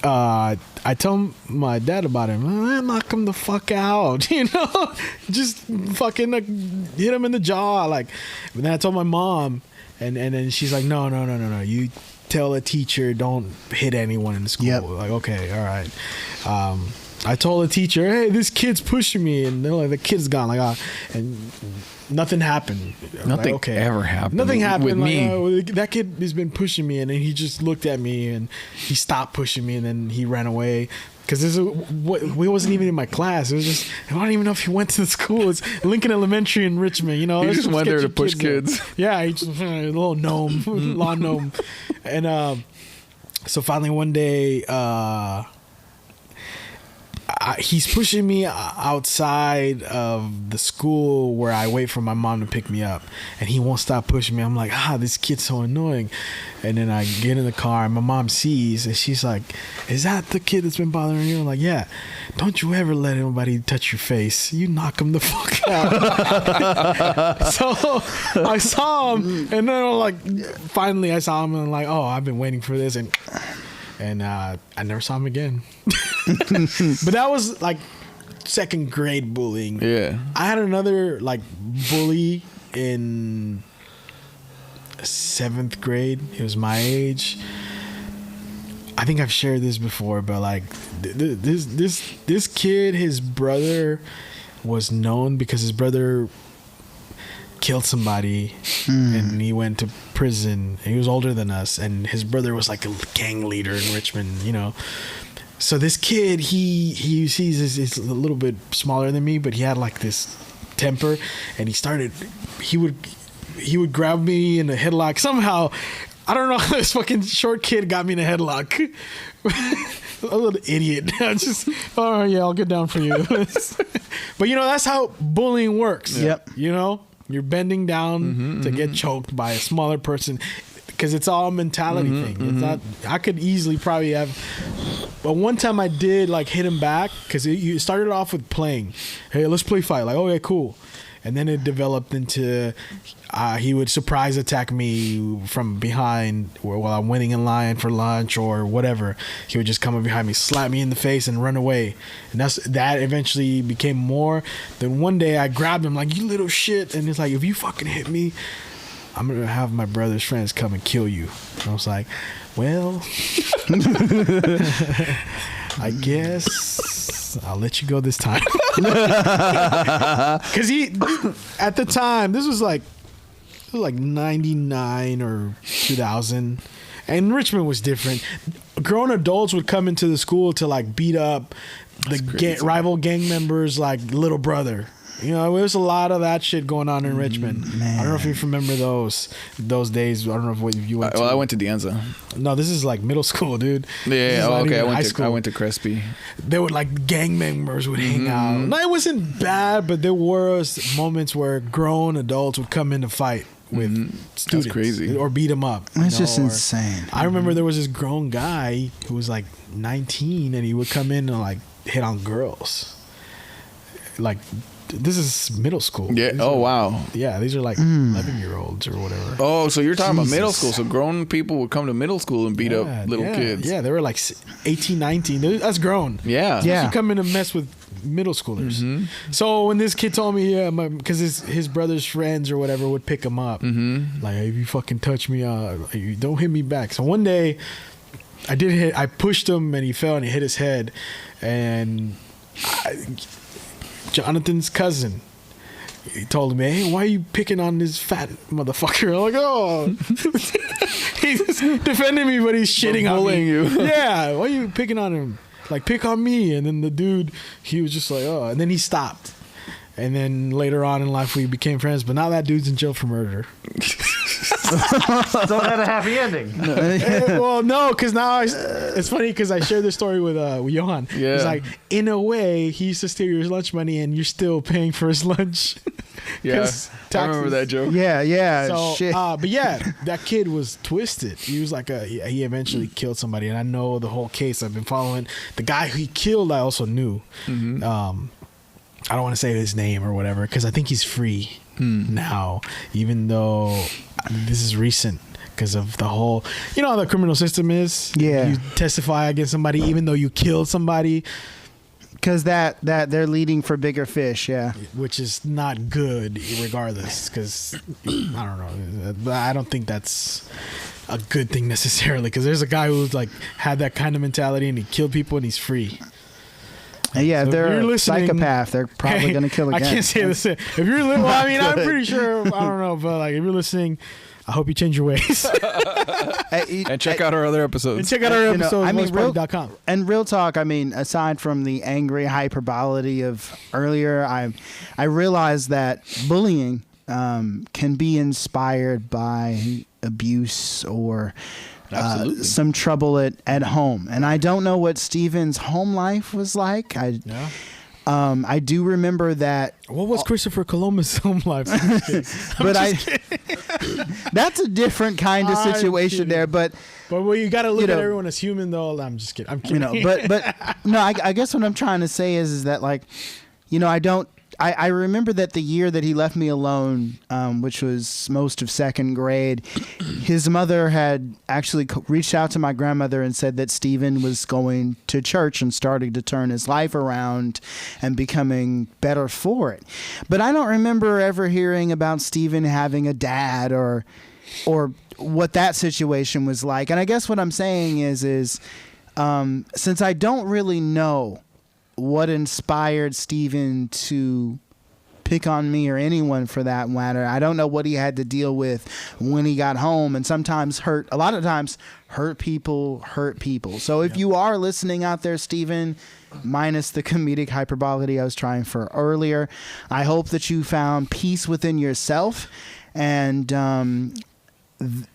I tell my dad about him. Knock him the fuck out, you know. Just fucking like, hit him in the jaw. Like, and then I told my mom, and then she's like, no. You tell a teacher don't hit anyone in the school. Yep. Like, okay, all right. I told the teacher, hey, this kid's pushing me, and they're like, the kid's gone. Like, and nothing happened. Nothing ever happened. Nothing happened with me. That kid has been pushing me, and then he just looked at me, and he stopped pushing me, and then he ran away. Because we wasn't even in my class. It was just, I don't even know if he went to the school. It's Lincoln Elementary in Richmond, you know. He just went there to push kids. Yeah, he just a little gnome, lawn gnome. And so finally one day, he's pushing me outside of the school where I wait for my mom to pick me up, and he won't stop pushing me. I'm like, this kid's so annoying. And then I get in the car, and my mom sees, and she's like, is that the kid that's been bothering you? I'm like, yeah. Don't you ever let anybody touch your face. You knock him the fuck out. So I saw him, and then like finally I saw him, and I'm like, oh, I've been waiting for this, and I never saw him again. But that was like 2nd grade bullying. Yeah. I had another like bully in 7th grade. He was my age. I think I've shared this before, but like this kid, his brother was known because his brother killed somebody and he went to prison. He was older than us, and his brother was like a gang leader in Richmond, you know. So this kid, he sees is a little bit smaller than me, but he had like this temper, and he would grab me in a headlock. Somehow, I don't know, this fucking short kid got me in a headlock. A little idiot. Oh yeah, I'll get down for you. But you know, that's how bullying works. Yep. You know, you're bending down to get choked by a smaller person. Because it's all a mentality thing. It's not. I could easily probably have, but one time I did like hit him back because you started off with playing. Hey, let's play fight. Like, okay, cool, and then it developed into he would surprise attack me from behind while I'm waiting in line for lunch or whatever. He would just come up behind me, slap me in the face, and run away. And that eventually became more. Then one day I grabbed him like, you little shit, and it's like, if you fucking hit me, I'm going to have my brother's friends come and kill you. And I was like, well, I guess I'll let you go this time. Because he, at the time, this was like 99 or 2000. And Richmond was different. Grown adults would come into the school to like beat up the rival gang members like little brother. You know, there was a lot of that shit going on in Richmond. Man. I don't know if you remember those days. I don't know if you went to. Well, I went to Dianza. No, this is like middle school, dude. Yeah, okay. I went to Crespi. They would like gang members would hang out. No, it wasn't bad, but there was moments where grown adults would come in to fight with students. That's crazy. Or beat them up. That's just insane. I remember there was this grown guy who was like 19 and he would come in and like hit on girls. Like, this is middle school. Yeah. Wow. Yeah, these are like 11-year-olds or whatever. Oh, so you're talking about middle school. So grown people would come to middle school and beat up little kids. Yeah, they were like 18, 19. That's grown. Yeah. So you come in to mess with middle schoolers. So when this kid told me, because his brother's friends or whatever would pick him up, like, if you fucking touch me, you don't hit me back. So one day, I pushed him and he fell and he hit his head, and Jonathan's cousin, he told me, "Hey, why are you picking on this fat motherfucker?" I'm like, "Oh," he's defending me, but he's shitting on me. You. Yeah, why are you picking on him? Like, pick on me. And then the dude, he was just like, "Oh," and then he stopped. And then later on in life, we became friends. But now that dude's in jail for murder. So it had a happy ending. Well, no, because now it's funny because I shared this story with Johan. Yeah. It's like, in a way, he used to steal your lunch money and you're still paying for his lunch. Yeah. I remember that joke. Yeah. So, Shit. but yeah, that kid was twisted. He was like he eventually killed somebody, and I know the whole case. I've been following the guy who he killed. I also knew. I don't want to say his name or whatever because I think he's free now, even though this is recent because of the whole, you know how the criminal system is. Yeah. You testify against somebody even though you killed somebody. Because that they're leading for bigger fish, yeah. Which is not good regardless, because I don't know. But I don't think that's a good thing necessarily, because there's a guy who's like had that kind of mentality and he killed people and he's free. And yeah, So if they're you're a psychopath, they're probably going to kill again. I can't say this. If you're well, I mean, I'm pretty sure, I don't know, but like if you're listening, I hope you change your ways. And check out our other episodes. And check out our episodes at voiceparty.com. And real talk, I mean, aside from the angry hyperbole of earlier, I realized that bullying can be inspired by abuse or some trouble at home. And I don't know what Steven's home life was like. I do remember that. What was Christopher Columbus' home life? But that's a different kind of situation there. But well, you got to look at everyone as human, though. I'm just kidding. I'm kidding. But no, I guess what I'm trying to say is that, like, I remember that the year that he left me alone, which was most of second grade, his mother had actually reached out to my grandmother and said that Steven was going to church and starting to turn his life around and becoming better for it. But I don't remember ever hearing about Steven having a dad or what that situation was like. And I guess what I'm saying is since I don't really know what inspired Steven to pick on me or anyone for that matter. I don't know what he had to deal with when he got home, and a lot of times hurt people. So if you are listening out there, Steven, minus the comedic hyperbole I was trying for earlier, I hope that you found peace within yourself and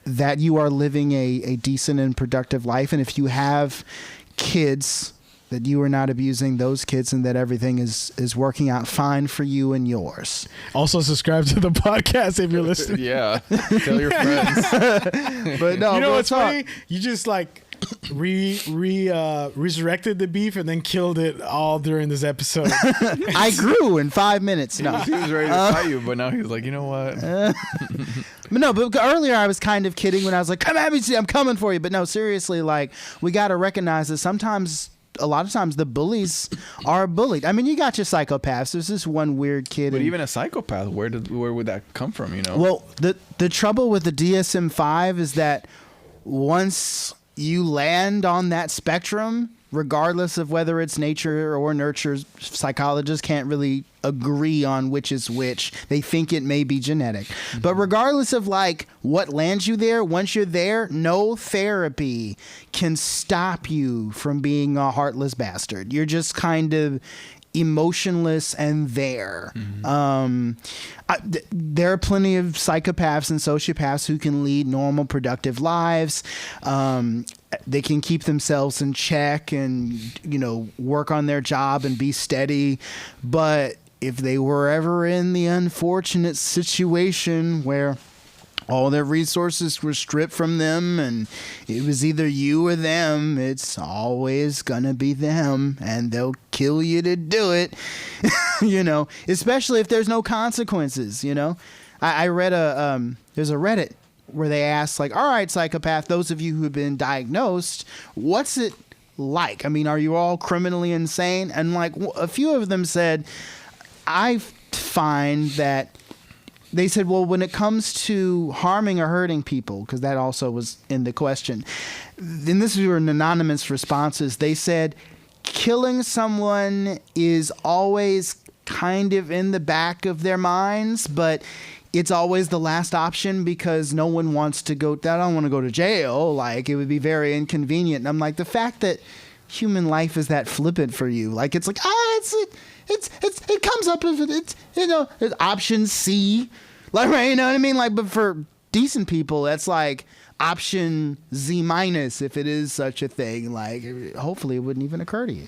that you are living a decent and productive life. And if you have kids, that you are not abusing those kids and that everything is working out fine for you and yours. Also subscribe to the podcast if you're listening. Yeah. Tell your friends. But no, you know what's funny? You just like resurrected the beef and then killed it all during this episode. I grew in 5 minutes. No. He was ready to fight you, but now he's like, you know what? But earlier I was kind of kidding when I was like, come at me, I'm coming for you. But no, seriously, like, we got to recognize that a lot of times the bullies are bullied. I mean, you got your psychopaths. There's this one weird kid. But even a psychopath, where would that come from, you know? Well, the trouble with the DSM-5 is that once you land on that spectrum, regardless of whether it's nature or nurture. Psychologists can't really agree on which is which. They think it may be genetic. But regardless of like what lands you there, once you're there, no therapy can stop you from being a heartless bastard. You're just kind of emotionless and there. There are plenty of psychopaths and sociopaths who can lead normal, productive lives. They can keep themselves in check and, you know, work on their job and be steady. But if they were ever in the unfortunate situation where all their resources were stripped from them and it was either you or them, it's always gonna be them, and they'll kill you to do it. You know, especially if there's no consequences. You know, I read there's a Reddit where they asked, like, all right, psychopath, those of you who have been diagnosed, what's it like? I mean, are you all criminally insane? And like a few of them said, I find that they said, well, when it comes to harming or hurting people, because that also was in the question, and this were anonymous responses, they said killing someone is always kind of in the back of their minds, but it's always the last option because no one wants to go, I don't want to go to jail. Like, it would be very inconvenient. And I'm like, the fact that human life is that flippant for you, like, it's like, it comes up as it's, you know, it's option C, like, right, you know what I mean? Like, but for decent people, that's like option Z minus, if it is such a thing. Like, hopefully it wouldn't even occur to you.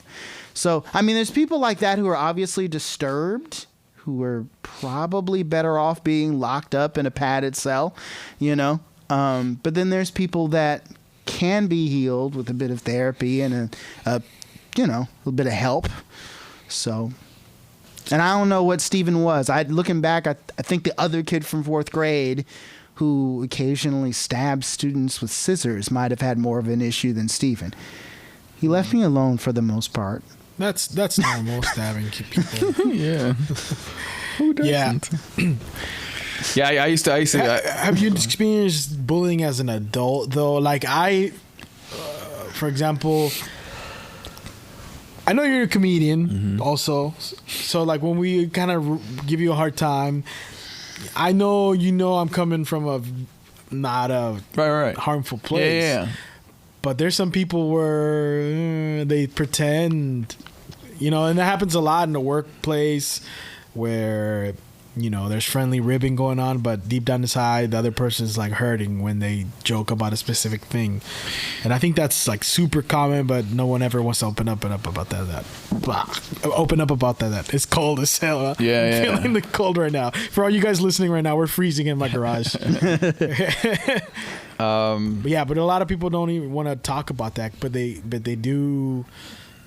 So, I mean, there's people like that who are obviously disturbed, who are probably better off being locked up in a padded cell, you know? But then there's people that can be healed with a bit of therapy and a little bit of help. So, and I don't know what Stephen was. Looking back, I think the other kid from 4th grade who occasionally stabs students with scissors might have had more of an issue than Stephen. He left me alone for the most part. That's normal, stabbing people. Yeah. Who doesn't? Yeah. I used to. Have you experienced bullying as an adult though? Like for example, I know you're a comedian also. So like when we kind of give you a hard time, I know I'm coming from not a right harmful place. Yeah. But there's some people where they pretend, you know, and that happens a lot in the workplace where, you know, there's friendly ribbing going on, but deep down inside, the other person's like hurting when they joke about a specific thing. And I think that's like super common, but no one ever wants to open up about that. Open up about that. It's cold as hell. Yeah, I'm feeling the cold right now. For all you guys listening right now, we're freezing in my garage. But a lot of people don't even want to talk about that, but they do.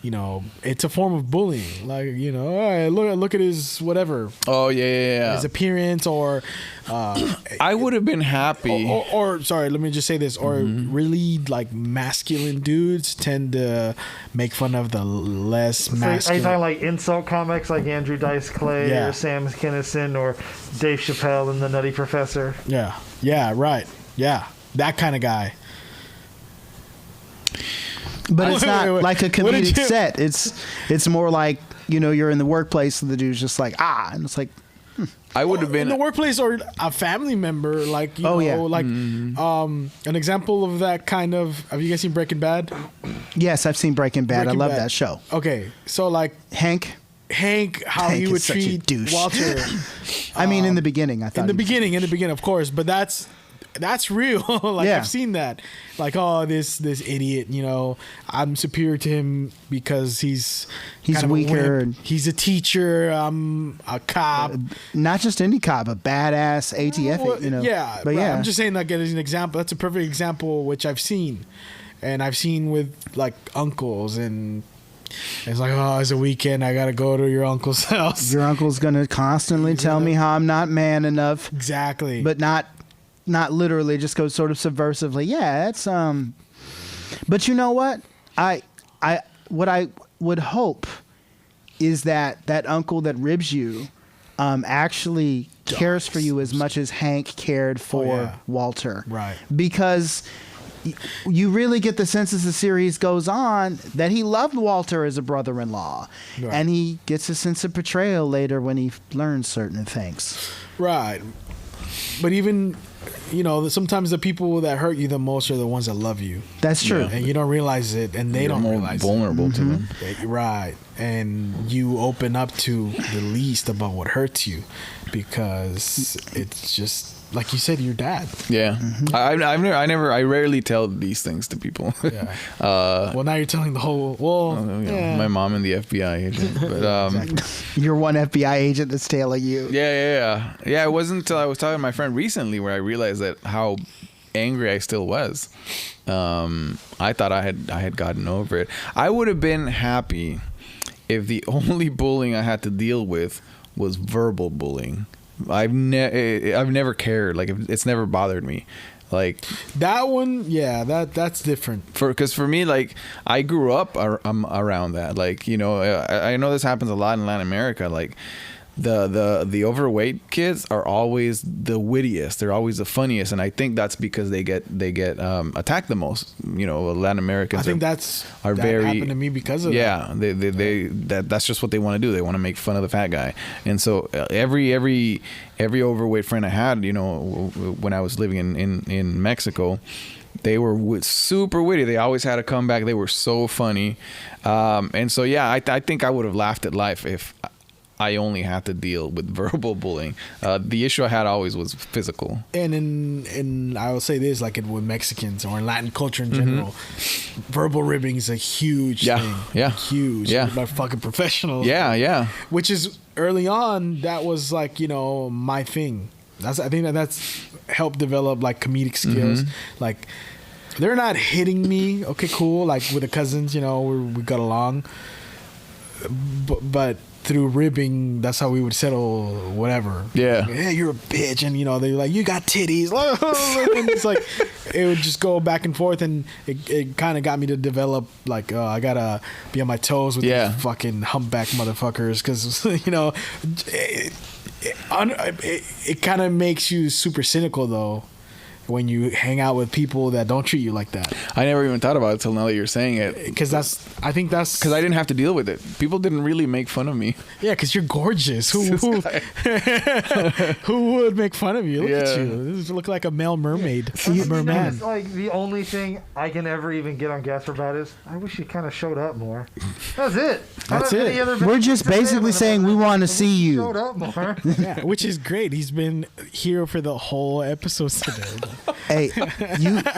You know, it's a form of bullying. Like, you know, all right, look at his whatever. Oh yeah. His appearance, or I would have been happy. Or sorry, let me just say this. Or really like masculine dudes tend to make fun of the less masculine. Are you talking like insult comics like Andrew Dice Clay or Sam Kinison or Dave Chappelle and the Nutty Professor? Yeah, right. Yeah, that kind of guy. But it's not like a comedic set. It's more like, you know, you're in the workplace and the dude's just like, and it's like, I would have been in the workplace or a family member, like, you know, like an example of that kind of. Have you guys seen Breaking Bad? Yes, I've seen Breaking Bad. I love that show. Okay, so like Hank, how he would treat Walter. I mean, in the beginning, I thought. In the beginning, of course, but that's real. Like, I've seen that. Like, oh, this idiot, you know, I'm superior to him because he's weaker. He's a teacher. I'm a cop. Not just any cop, a badass ATF, you know. Yeah, but I'm just saying, like, as an example, that's a perfect example which I've seen, and I've seen with like uncles, and it's like, oh, it's a weekend, I gotta go to your uncle's house. Your uncle's gonna constantly tell me how I'm not man enough. Exactly. But not literally, just go sort of subversively. Yeah, that's but you know what? What I would hope is that uncle that ribs you actually cares for you as much as Hank cared for Walter. Right. Because you really get the sense as the series goes on that he loved Walter as a brother-in-law. Right. And he gets a sense of betrayal later when he learns certain things. Right. But even, sometimes the people that hurt you the most are the ones that love you. That's true. And you don't realize it, and they don't realize vulnerable it. to them. Right. And you open up to the least about what hurts you because it's just, like you said, your dad. Yeah. I rarely tell these things to people. Yeah. Well, now you're telling the whole. My mom and the FBI agent. But you're one FBI agent that's tailing you. Yeah. It wasn't until I was talking to my friend recently where I realized that how angry I still was. I thought I had gotten over it. I would have been happy if the only bullying I had to deal with was verbal bullying. I've never cared. Like, it's never bothered me. Like that one, yeah, that's different. Because for me, like, I grew up around that. Like, I know this happens a lot in Latin America. Like, the overweight kids are always the wittiest. They're always the funniest, and I think that's because they get attacked the most. Latin Americans. I think that very happened to me because of that. Yeah, that's just what they want to do. They want to make fun of the fat guy, and so every overweight friend I had, when I was living in Mexico, they were super witty. They always had a comeback. They were so funny, and so yeah, I think I would have laughed at life if I only had to deal with verbal bullying. The issue I had always was physical. And in I will say this, like with Mexicans or in Latin culture in general, verbal ribbing is a huge thing. Yeah. Huge. Yeah. By fucking professionals. Yeah. Which is early on, that was like, my thing. I think that's helped develop like comedic skills. Like, they're not hitting me. Okay, cool. Like with the cousins, we got along. But through ribbing, that's how we would settle whatever. Yeah. Hey, you're a bitch. And, they're like, you got titties. And it's like, it would just go back and forth. And it kind of got me to develop, like, I got to be on my toes with these fucking humpback motherfuckers. Because, it kind of makes you super cynical, though, when you hang out with people that don't treat you like that. I never even thought about it till now that you're saying it. Because I think that's because I didn't have to deal with it. People didn't really make fun of me. Yeah, because you're gorgeous. Who would make fun of you? Look at you. You look like a male mermaid. Merman. It's like the only thing I can ever even get on Gasper about is I wish you kind of showed up more. That's it. That's it. We're just basically saying we want to see you. Showed up more. Yeah, which is great. He's been here for the whole episode today. Hey,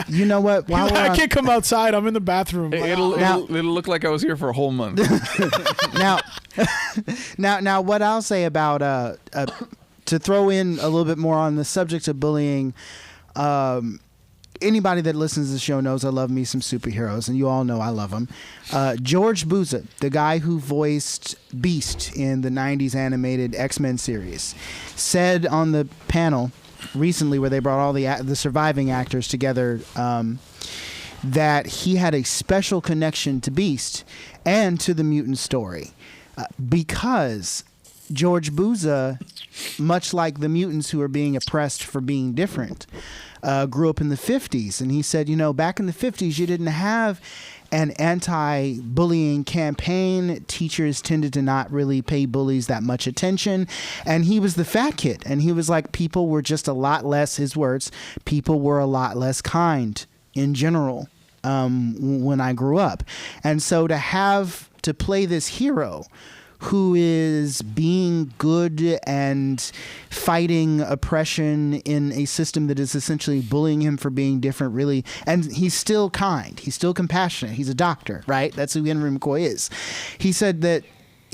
you know what? While I can't come outside. I'm in the bathroom. It'll look like I was here for a whole month. Now, what I'll say about to throw in a little bit more on the subject of bullying. Anybody that listens to the show knows I love me some superheroes, and you all know I love them. George Buza, the guy who voiced Beast in the 90s animated X-Men series, said on the panel recently where they brought all the surviving actors together that he had a special connection to Beast and to the mutant story because George Buza, much like the mutants who are being oppressed for being different, grew up in the 50s. And he said, back in the 50s, you didn't have an anti-bullying campaign. Teachers tended to not really pay bullies that much attention. And he was the fat kid. And he was like, people were just a lot less, his words, people were a lot less kind in general when I grew up. And so to play this hero who is being good and fighting oppression in a system that is essentially bullying him for being different, really. And he's still kind. He's still compassionate. He's a doctor, right? That's who Henry McCoy is. He said that,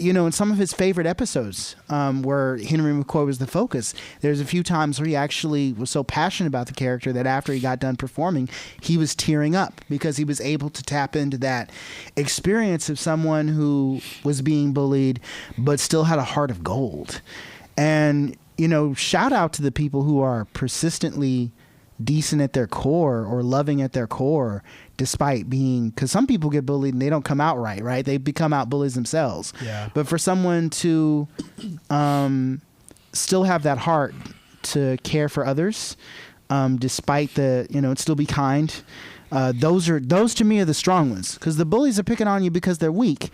in some of his favorite episodes where Henry McCoy was the focus, there's a few times where he actually was so passionate about the character that after he got done performing, he was tearing up because he was able to tap into that experience of someone who was being bullied but still had a heart of gold. And, shout out to the people who are persistently decent at their core or loving at their core, despite being, because some people get bullied and they don't come out right? They become out bullies themselves. Yeah. But for someone to still have that heart to care for others, despite still be kind, Those to me are the strong ones, because the bullies are picking on you because they're weak.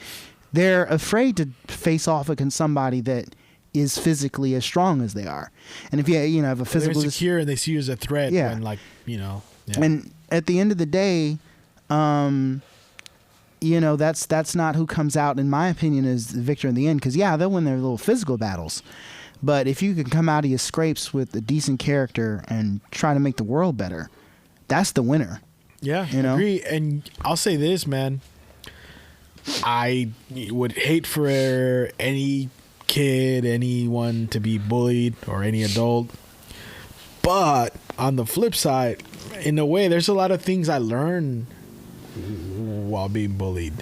They're afraid to face off against somebody that is physically as strong as they are. And if you have a physical, they're insecure and they see you as a threat. Yeah. And like, yeah. And at the end of the day, that's not who comes out, in my opinion, as the victor in the end. Because they'll win their little physical battles, but if you can come out of your scrapes with a decent character and try to make the world better, that's the winner. Yeah, I agree. And I'll say this, man. I would hate for any kid, anyone to be bullied, or any adult. But on the flip side, in a way, there's a lot of things I learned while being bullied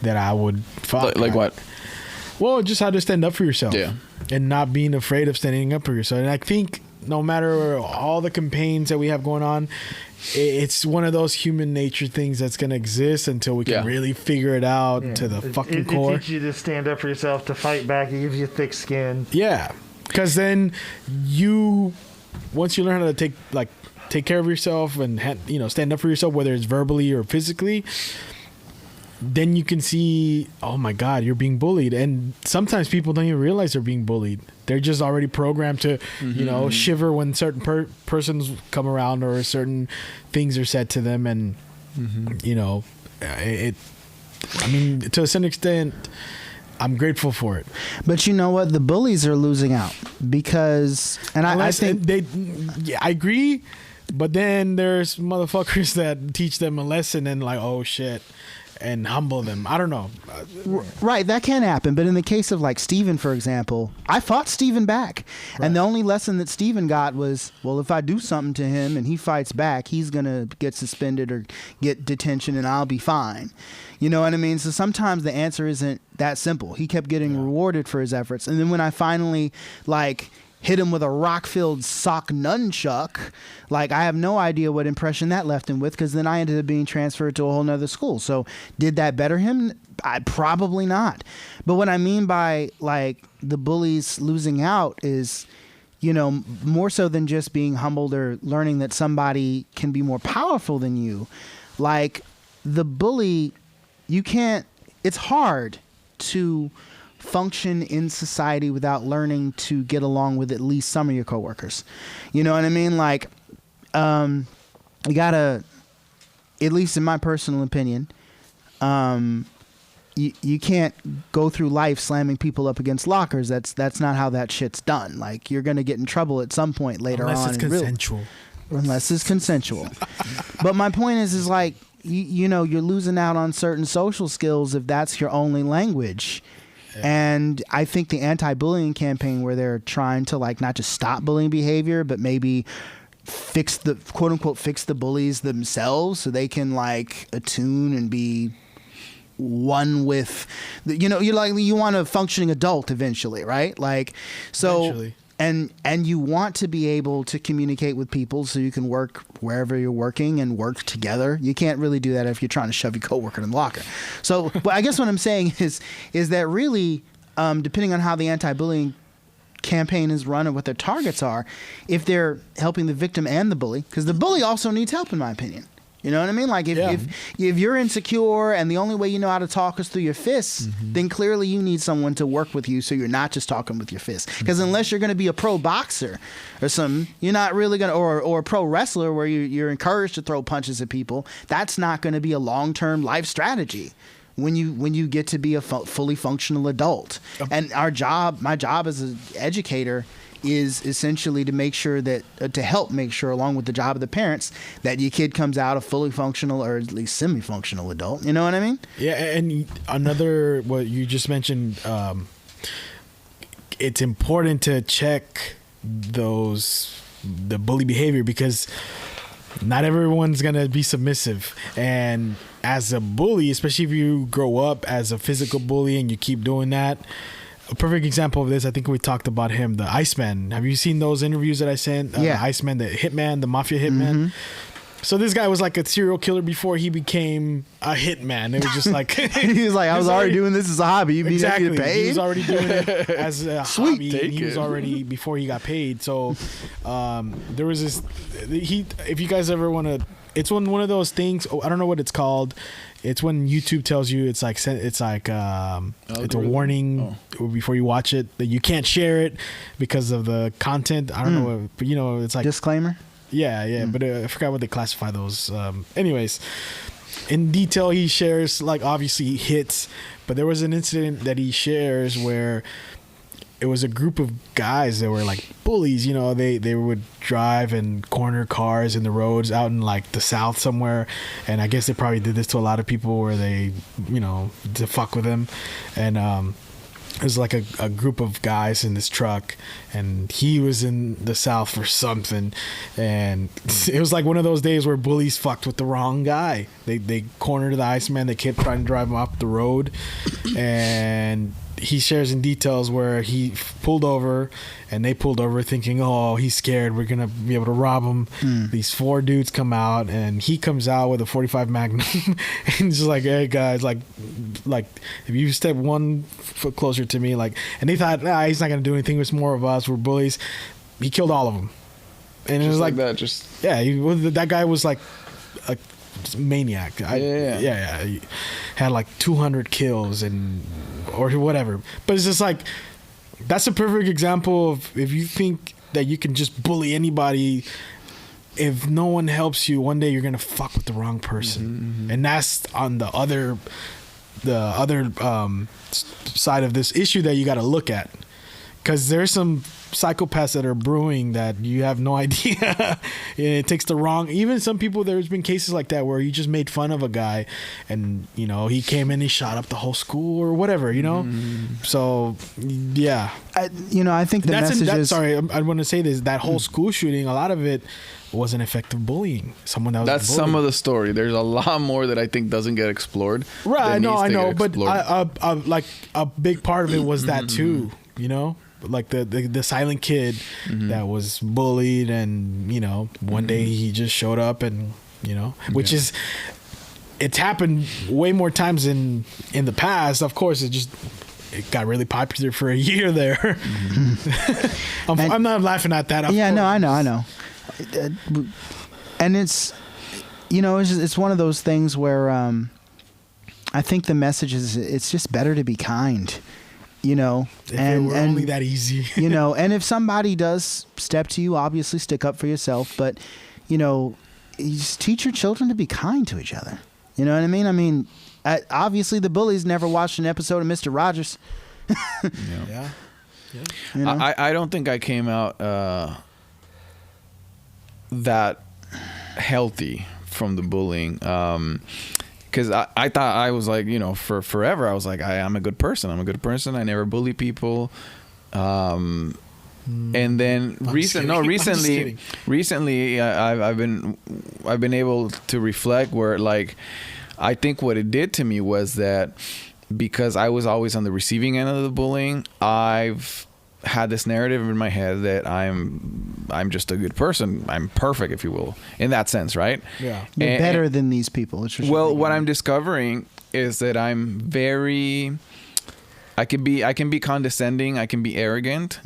that I would like what? Well, just how to stand up for yourself. Yeah. And not being afraid of standing up for yourself. And I think no matter all the campaigns that we have going on, it's one of those human nature things that's going to exist until we can really figure it out to the fucking core. It teaches you to stand up for yourself, to fight back. It gives you thick skin. Yeah. Because then once you learn how to take care of yourself and stand up for yourself, whether it's verbally or physically, then you can see, oh my God, you're being bullied. And sometimes people don't even realize they're being bullied. They're just already programmed to, shiver when certain persons come around or certain things are said to them. And, to a certain extent, I'm grateful for it. But you know what? The bullies are losing out because, and I think I agree. But then there's motherfuckers that teach them a lesson and like, oh shit, and humble them. I don't know. Right, that can happen. But in the case of like Steven, for example, I fought Steven back. Right. And the only lesson that Steven got was, well, if I do something to him and he fights back, he's going to get suspended or get detention and I'll be fine. You know what I mean? So sometimes the answer isn't that simple. He kept getting rewarded for his efforts. And then when I finally hit him with a rock-filled sock nunchuck, I have no idea what impression that left him with, because then I ended up being transferred to a whole nother school. So did that better him? Probably not. But what I mean by the bullies losing out is, more so than just being humbled or learning that somebody can be more powerful than you. The bully, it's hard to function in society without learning to get along with at least some of your coworkers. You know what I mean? You gotta, at least in my personal opinion, you can't go through life slamming people up against lockers. That's not how that shit's done. You're gonna get in trouble at some point later unless on. It's consensual. Unless it's consensual. But my point is you're losing out on certain social skills if that's your only language. And I think the anti-bullying campaign, where they're trying to not just stop bullying behavior, but maybe fix the quote unquote fix the bullies themselves so they can attune and be one with you want a functioning adult eventually, right? Eventually. And you want to be able to communicate with people so you can work wherever you're working and work together. You can't really do that if you're trying to shove your coworker in the locker. So, but I guess what I'm saying is that really, depending on how the anti-bullying campaign is run and what their targets are, if they're helping the victim and the bully, because the bully also needs help, in my opinion. You know what I mean? If you're insecure and the only way you know how to talk is through your fists, then clearly you need someone to work with you so you're not just talking with your fists. Because unless you're going to be a pro boxer or something, you're not really going to, or a pro wrestler where you're encouraged to throw punches at people, that's not going to be a long-term life strategy when you get to be a fully functional adult. And my job as an educator is essentially to make sure that to help make sure, along with the job of the parents, that your kid comes out a fully functional or at least semi-functional adult. You know what I mean? Yeah, and what you just mentioned, it's important to check the bully behavior, because not everyone's gonna be submissive. And as a bully, especially if you grow up as a physical bully and you keep doing that, a perfect example of this, I think we talked about him, the Iceman. Have you seen those interviews that I sent? The Iceman, the hitman, the mafia hitman. So this guy was like a serial killer before he became a hitman. It was just he was I was already doing this as a hobby. Exactly. Get paid? He was already doing it as a hobby. He was already before he got paid. So there was this. If you guys ever want to it's one of those things. I don't know what it's called. It's when YouTube tells you it's like it's a warning before you watch it that you can't share it because of the content. I don't know, but you know, it's like disclaimer. Yeah, but I forgot what they classify those. Anyways, in detail, he shares, like, obviously hits, but there was an incident that he shares where it was a group of guys that were like bullies. You know, they would drive and corner cars in the roads out in like the South somewhere, and I guess they probably did this to a lot of people where they, you know, to fuck with them, and it was like a group of guys in this truck, and he was in the South for something, and it was like one of those days where bullies fucked with the wrong guy. They cornered the Iceman. They kept trying to drive him off the road, and he shares in details where he pulled over, and they pulled over thinking, oh, he's scared, we're gonna be able to rob him. These 4 dudes come out, and he comes out with a 45 Magnum and just like, hey guys, like if you step 1 foot closer to me, like, and they thought, he's not gonna do anything, it's more of us, we're bullies. He killed all of them, and just it was like that. That guy was like a maniac. He had like 200 kills or whatever. But it's just like, that's a perfect example of, if you think that you can just bully anybody, if no one helps you, one day you're gonna fuck with the wrong person. And that's on the other side of this issue that you got to look at, because there's some psychopaths that are brewing that you have no idea. It takes the wrong, even some people, there's been cases like that where you just made fun of a guy, and you know, he came in, he shot up the whole school or whatever, you know. So yeah, I think the message is, sorry, I want to say this, that whole school shooting, a lot of it was an effective bullying. Someone that was that's some of the story. There's a lot more that I think doesn't get explored. Right, I know, but like a big part of it was that too, you know. Like the silent kid that was bullied, and you know, one day he just showed up, and you know, which is, it's happened way more times in the past. Of course, it got really popular for a year there. I'm not laughing at that. Yeah, no, I know. And it's, you know, it's one of those things where I think the message is, it's just better to be kind. You know, if it were only that easy. You know, and if somebody does step to you, obviously stick up for yourself. But, you know, you just teach your children to be kind to each other. You know what I mean? I mean, obviously the bullies never watched an episode of Mr. Rogers. Yeah. You know? I don't think I came out that healthy from the bullying. Because I thought, I was like, you know, for forever, I was like, I'm a good person. I never bully people. And then recently, I've been able to reflect where, like, I think what it did to me was that because I was always on the receiving end of the bullying, I've had this narrative in my head that I'm just a good person. I'm perfect, if you will, in that sense, right? Yeah. You're better than these people. Well, what I'm discovering is that I'm I can be condescending, I can be arrogant,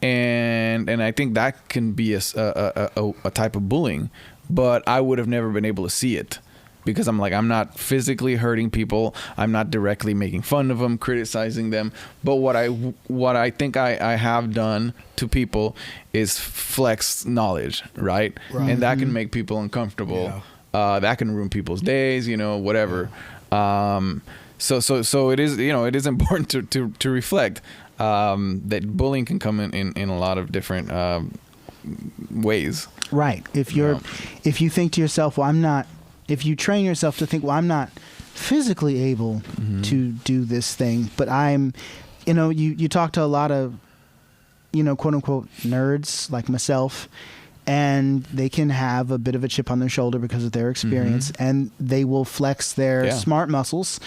and I think that can be a type of bullying, but I would have never been able to see it. Because I'm not physically hurting people. I'm not directly making fun of them, criticizing them. But what I think I have done to people is flex knowledge, right? And that can make people uncomfortable. Yeah. That can ruin people's days, you know, whatever. So it is, you know, it is important to reflect that bullying can come in a lot of different ways. Right. If you think to yourself, well, if you train yourself to think, well, I'm not physically able to do this thing, but I'm, you know, you talk to a lot of, you know, quote unquote nerds like myself, and they can have a bit of a chip on their shoulder because of their experience, and they will flex their smart muscles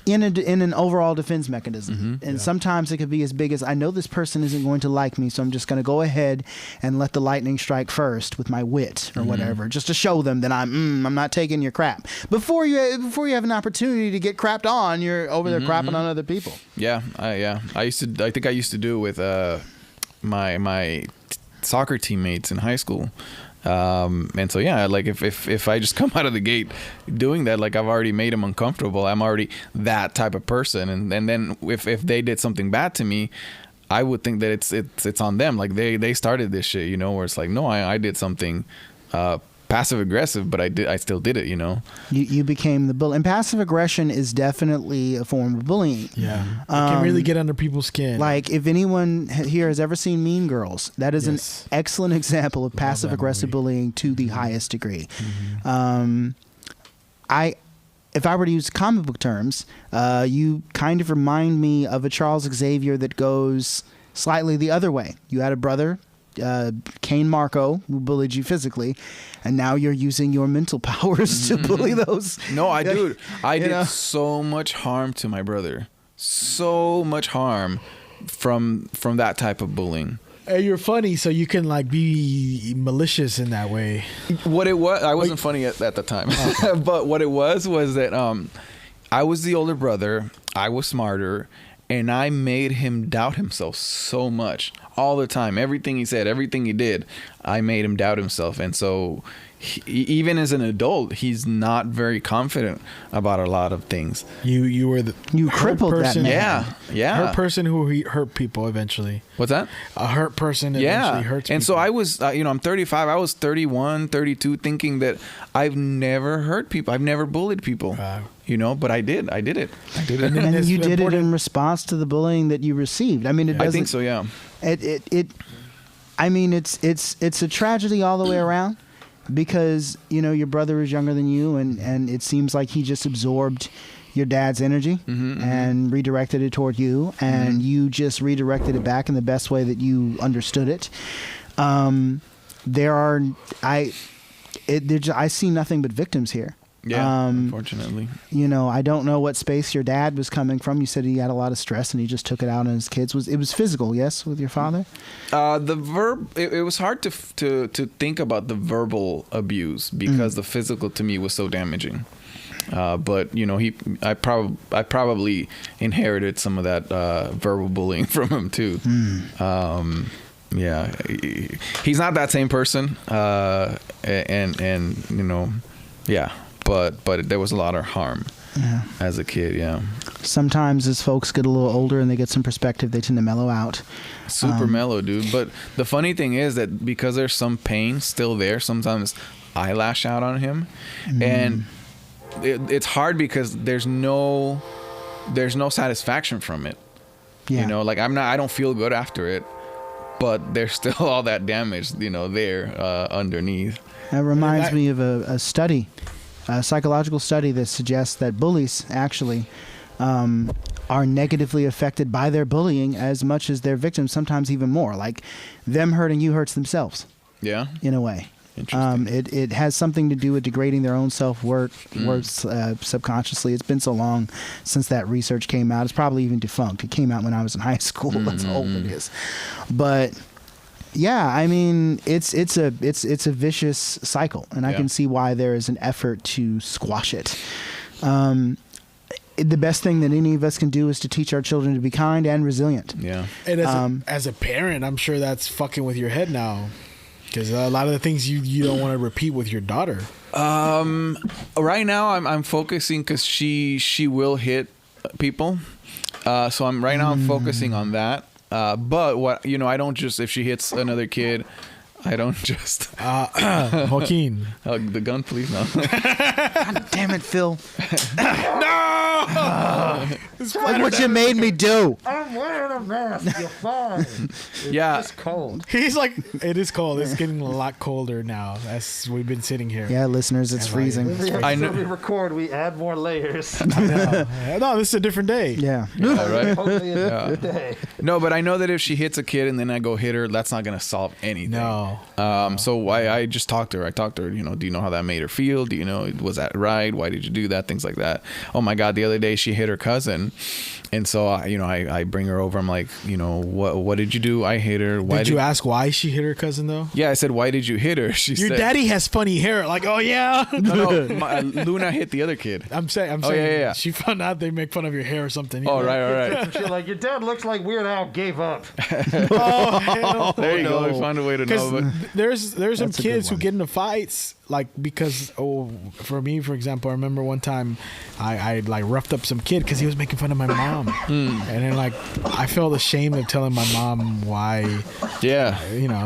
in an overall defense mechanism. And sometimes it could be as big as, I know this person isn't going to like me, so I'm just going to go ahead and let the lightning strike first with my wit or whatever, just to show them that I'm not taking your crap. Before you have an opportunity to get crapped on, you're over there crapping on other people. I think I used to do it with my soccer teammates in high school. And so yeah, like if I just come out of the gate doing that, like I've already made them uncomfortable. I'm already that type of person, and then if they did something bad to me, I would think that it's on them. Like they started this shit, you know, where it's like, no, I did something passive aggressive, but I still did it, you know. You became the bully, and passive aggression is definitely a form of bullying. Yeah, it can really get under people's skin. Like if anyone here has ever seen Mean Girls, that is an excellent example of passive aggressive bullying to the highest degree. If I were to use comic book terms, you kind of remind me of a Charles Xavier that goes slightly the other way. You had a brother, Kane Marco, who bullied you physically, and now you're using your mental powers to bully those. No, I did so much harm to my brother. So much harm from that type of bullying. Hey, you're funny, so you can like be malicious in that way. What it was, I wasn't funny at the time, okay. But what it was that I was the older brother, I was smarter, and I made him doubt himself so much all the time. Everything he said, everything he did, I made him doubt himself. And so even as an adult, he's not very confident about a lot of things. You were you crippled person, that man. Yeah. Hurt person who hurt people eventually. What's that? A hurt person eventually hurts people. And so I was, I'm 35. I was 31, 32, thinking that I've never hurt people. I've never bullied people. But I did. I did it. And you did it in response to the bullying that you received. I mean, I think so. Yeah. It's a tragedy all the way around, because your brother is younger than you, and it seems like he just absorbed your dad's energy and redirected it toward you, and you just redirected it back in the best way that you understood it. I see nothing but victims here. Yeah, unfortunately. I don't know what space your dad was coming from. You said he had a lot of stress and he just took it out on his kids. It was physical, yes, with your father? It was hard to think about the verbal abuse because the physical to me was so damaging. But I probably inherited some of that verbal bullying from him too. Yeah, he's not that same person, yeah. But there was a lot of harm as a kid, yeah. Sometimes as folks get a little older and they get some perspective, they tend to mellow out. Super mellow, dude. But the funny thing is that because there's some pain still there, sometimes I lash out on him. And it's hard because there's no satisfaction from it. Yeah. I don't feel good after it, but there's still all that damage, there underneath. That reminds me of a study. A psychological study that suggests that bullies actually are negatively affected by their bullying as much as their victims, sometimes even more. Like them hurting you hurts themselves. Yeah. In a way. Interesting. It has something to do with degrading their own self-worth subconsciously. It's been so long since that research came out. It's probably even defunct. It came out when I was in high school. That's how old it is. But yeah, I mean, it's a vicious cycle, and I can see why there is an effort to squash it. The best thing that any of us can do is to teach our children to be kind and resilient. Yeah. And as a parent, I'm sure that's fucking with your head now, because a lot of the things you don't want to repeat with your daughter. Right now I'm focusing because she will hit people, so I'm focusing on that. But what I don't just, if she hits another kid, I don't just Joaquin. The gun, please, no. God damn it, Phil. No. Look what you made me do. I'm wearing a mask. You're fine. It's cold. He's like, it is cold. It's getting a lot colder now as we've been sitting here. Yeah, listeners, it's freezing. I know. We record, we add more layers. I know. No, this is a different day. Yeah. Right. Totally a different day. No, but I know that if she hits a kid and then I go hit her, that's not gonna solve anything. No. So I just talked to her. Do you know how that made her feel? Do you know, was that right? Why did you do that? Things like that. Oh my God, the other other day she hit her cousin. And so, I bring her over. I'm like, what did you do? I hit her. Did you ask why she hit her cousin, though? Yeah, I said, why did you hit her? She Your said, daddy has funny hair. Like, oh, yeah. No, Luna hit the other kid. I'm saying. Yeah. She found out they make fun of your hair or something. Oh, right. She's like, your dad looks like Weird Al gave up. Oh, hell. There you go. We found a way to know. But There's some kids who get into fights, like, because, for me, for example, I remember one time I like roughed up some kid because he was making fun of my mom. And then, like, I felt ashamed of telling my mom why. Yeah.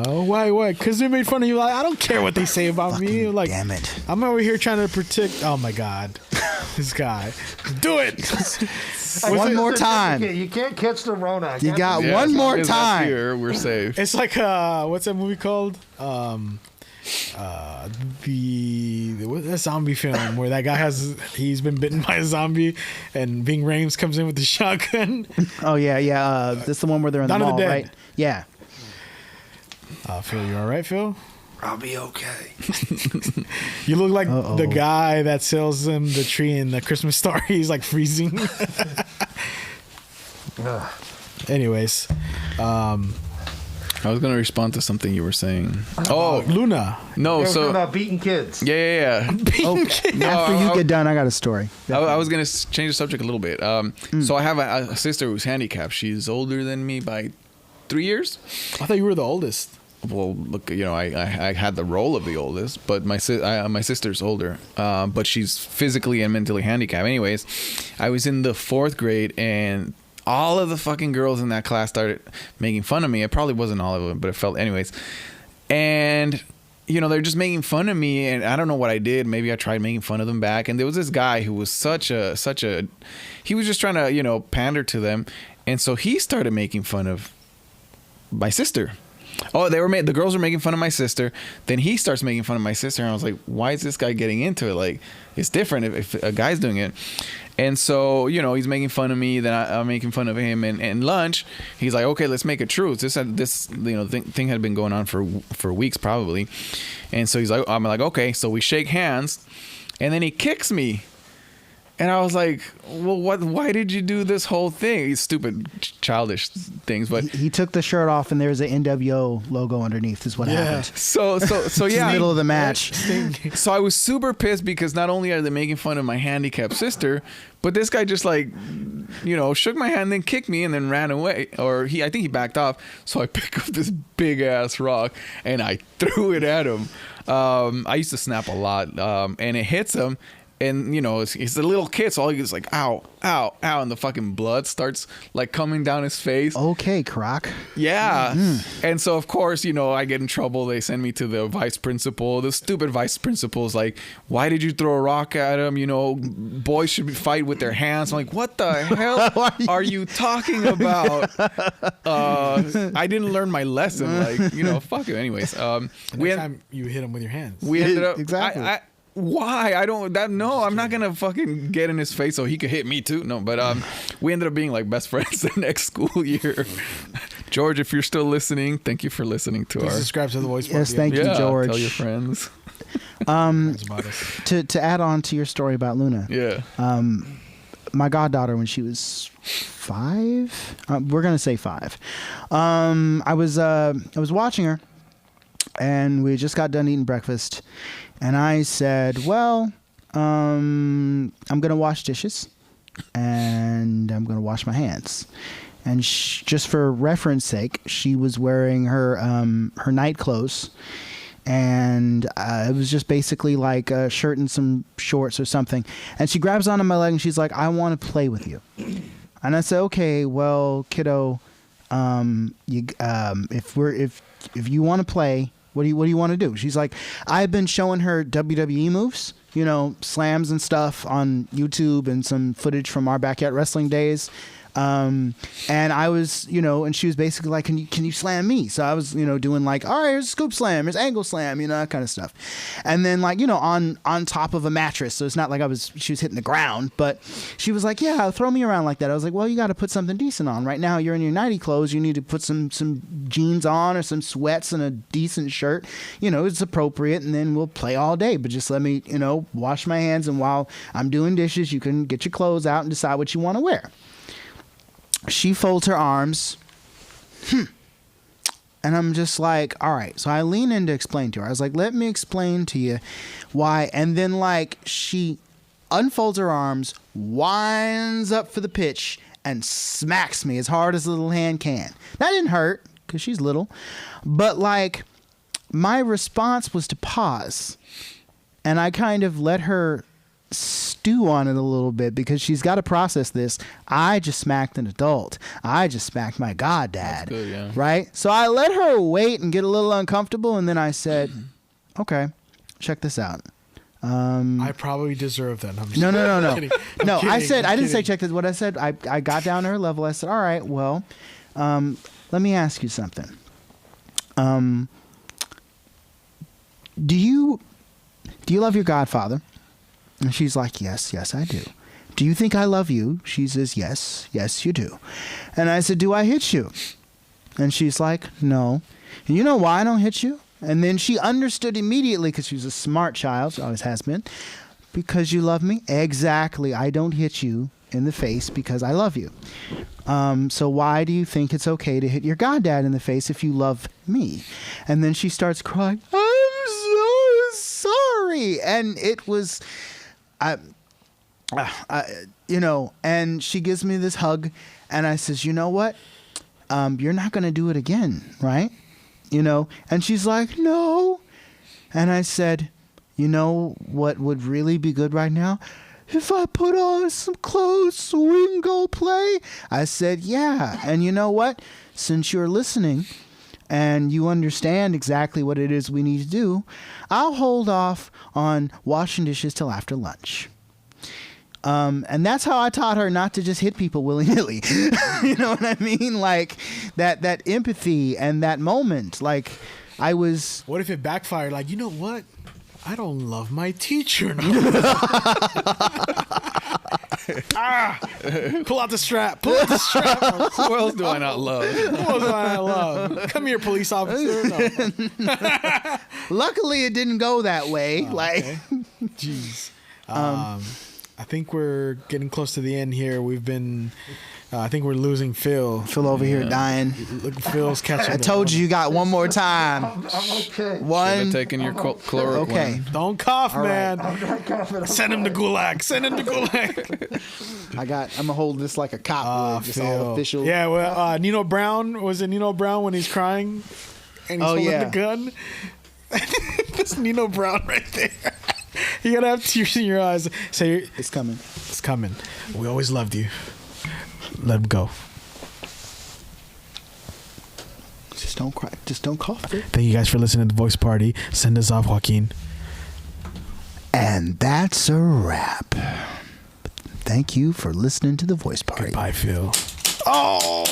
Why? Because they made fun of you. Like, I don't care what they say about me. Like, damn it. I'm over here trying to protect. Oh, my God. This guy. Do it. One more time. You can't catch the Rona. You got one more time. Here, we're safe. It's like, what's that movie called? What's that zombie film where that guy he's been bitten by a zombie and Ving Rhames comes in with the shotgun. Oh yeah. That's the one where they're in the mall, right? Yeah. Phil, you all right, Phil? I'll be okay. You look like the guy that sells him the tree in the Christmas Story. He's like freezing. Anyways, I was gonna respond to something you were saying. Luna. No, so about beating kids. Yeah. Beating kids. No, after you get done, I got a story. I was gonna change the subject a little bit. So I have a sister who's handicapped. She's older than me by 3 years. I thought you were the oldest. Well, look, I had the role of the oldest, but my sister's older, but she's physically and mentally handicapped. Anyways, I was in the 4th grade, and all of the fucking girls in that class started making fun of me. It probably wasn't all of them, but it felt anyways. And they're just making fun of me, and I don't know what I did. Maybe I tried making fun of them back. And there was this guy who was such a he was just trying to pander to them, and so he started making fun of my sister. Oh, the girls were making fun of my sister. Then he starts making fun of my sister, and I was like, why is this guy getting into it? Like, it's different if a guy's doing it. And so, he's making fun of me. Then I'm making fun of him. And lunch, he's like, okay, let's make a truce. This thing had been going on for weeks probably. And so I'm like, okay. So we shake hands, and then he kicks me. And I was like, well, why did you do this whole thing? Stupid, childish things. But he took the shirt off, and there's an NWO logo underneath is what happened. So yeah. In the middle of the match. So I was super pissed because not only are they making fun of my handicapped sister, but this guy just shook my hand, then kicked me, and then ran away. Or I think he backed off. So I picked up this big ass rock and I threw it at him. I used to snap a lot, and it hits him. And, he's a little kid, so all he gets like, ow, ow, ow, and the fucking blood starts, like, coming down his face. Okay, Croc. Yeah. And so, of course, I get in trouble. They send me to the vice principal. The stupid vice principal's like, why did you throw a rock at him? Boys should fight with their hands. I'm like, what the hell are you talking about? I didn't learn my lesson. Like, fuck it. Anyways. Next time you hit him with your hands. We ended up... Exactly. Why? No, I'm not gonna fucking get in his face so he could hit me too. No, but we ended up being like best friends the next school year. George, if you're still listening, thank you for listening to Please subscribe to the Voice Party. Yes, thank you, George. Tell your friends. To add on to your story about Luna. Yeah. My goddaughter, when she was 5, we're gonna say 5. I was watching her, and we just got done eating breakfast. And I said, well, I'm going to wash dishes, and I'm going to wash my hands. And just for reference sake, she was wearing her night clothes, and it was just basically like a shirt and some shorts or something. And she grabs onto my leg, and she's like, I want to play with you. And I said, okay, well, kiddo, if you want to play, what do you want to do? She's like, I've been showing her WWE moves, slams and stuff on YouTube and some footage from our backyard wrestling days. And I was, and she was basically like, can you slam me? So I was, doing like, all right, here's a scoop slam, here's angle slam, that kind of stuff. And then like, on top of a mattress. So it's not like she was hitting the ground, but she was like, yeah, throw me around like that. I was like, well, you got to put something decent on. Right now you're in your nighty clothes. You need to put some jeans on or some sweats and a decent shirt. It's appropriate, and then we'll play all day. But just let me, wash my hands, and while I'm doing dishes, you can get your clothes out and decide what you want to wear. She folds her arms. And I'm just like, all right. So I lean in to explain to her. I was like, let me explain to you why. And then like she unfolds her arms, winds up for the pitch, and smacks me as hard as a little hand can. That didn't hurt because she's little. But like my response was to pause. And I kind of let her stew on it a little bit because she's got to process this. I just smacked an adult. I just smacked my goddad. That's good, yeah. Right? So I let her wait and get a little uncomfortable, and then I said, okay, check this out. I probably deserve that. No. No, I said, I didn't say check this. What I said, I got down to her level. I said, all right, well, let me ask you something. Do you love your godfather? And she's like, yes, I do. Do you think I love you? She says, yes, you do. And I said, do I hit you? And she's like, no. And you know why I don't hit you? And then she understood immediately, because she's a smart child, she always has been. Because you love me? Exactly. I don't hit you in the face because I love you. So why do you think it's okay to hit your goddad in the face if you love me? And then she starts crying, I'm so sorry. And it was... and she gives me this hug, and I says, you know what? You're not going to do it again, right? And she's like, no. And I said, you know what would really be good right now? If I put on some clothes so we can go play. I said, yeah. And you know what? Since you're listening and you understand exactly what it is we need to do, I'll hold off on washing dishes till after lunch. And that's how I taught her not to just hit people willy-nilly. You know what I mean? Like that empathy and that moment. Like I was... What if it backfired? Like, you know what? I don't love my teacher. Pull out the strap. Who else do I not love? Come here, police officer. No. Luckily, it didn't go that way. Okay. Jeez. I think we're getting close to the end here. We've been... I think we're losing Phil. Phil over here dying. Look, Phil's catching. I told you got one more time. I'm okay. One. Should have taken your chloroquine. Okay. Don't cough, All man. I'm not coughing. Send him to Gulag. I'm gonna hold this like a cop would. Just all official. Yeah. Well, Nino Brown, was it Nino Brown when he's crying and he's holding the gun? That's Nino Brown right there. You gotta have tears in your eyes. Say it's coming. It's coming. We always loved you. Let him go. Just don't cry. Just don't cough. Thank you guys for listening to The Voice Party. Send us off, Joaquin. And that's a wrap. Thank you for listening to The Voice Party. Goodbye, Phil. Oh!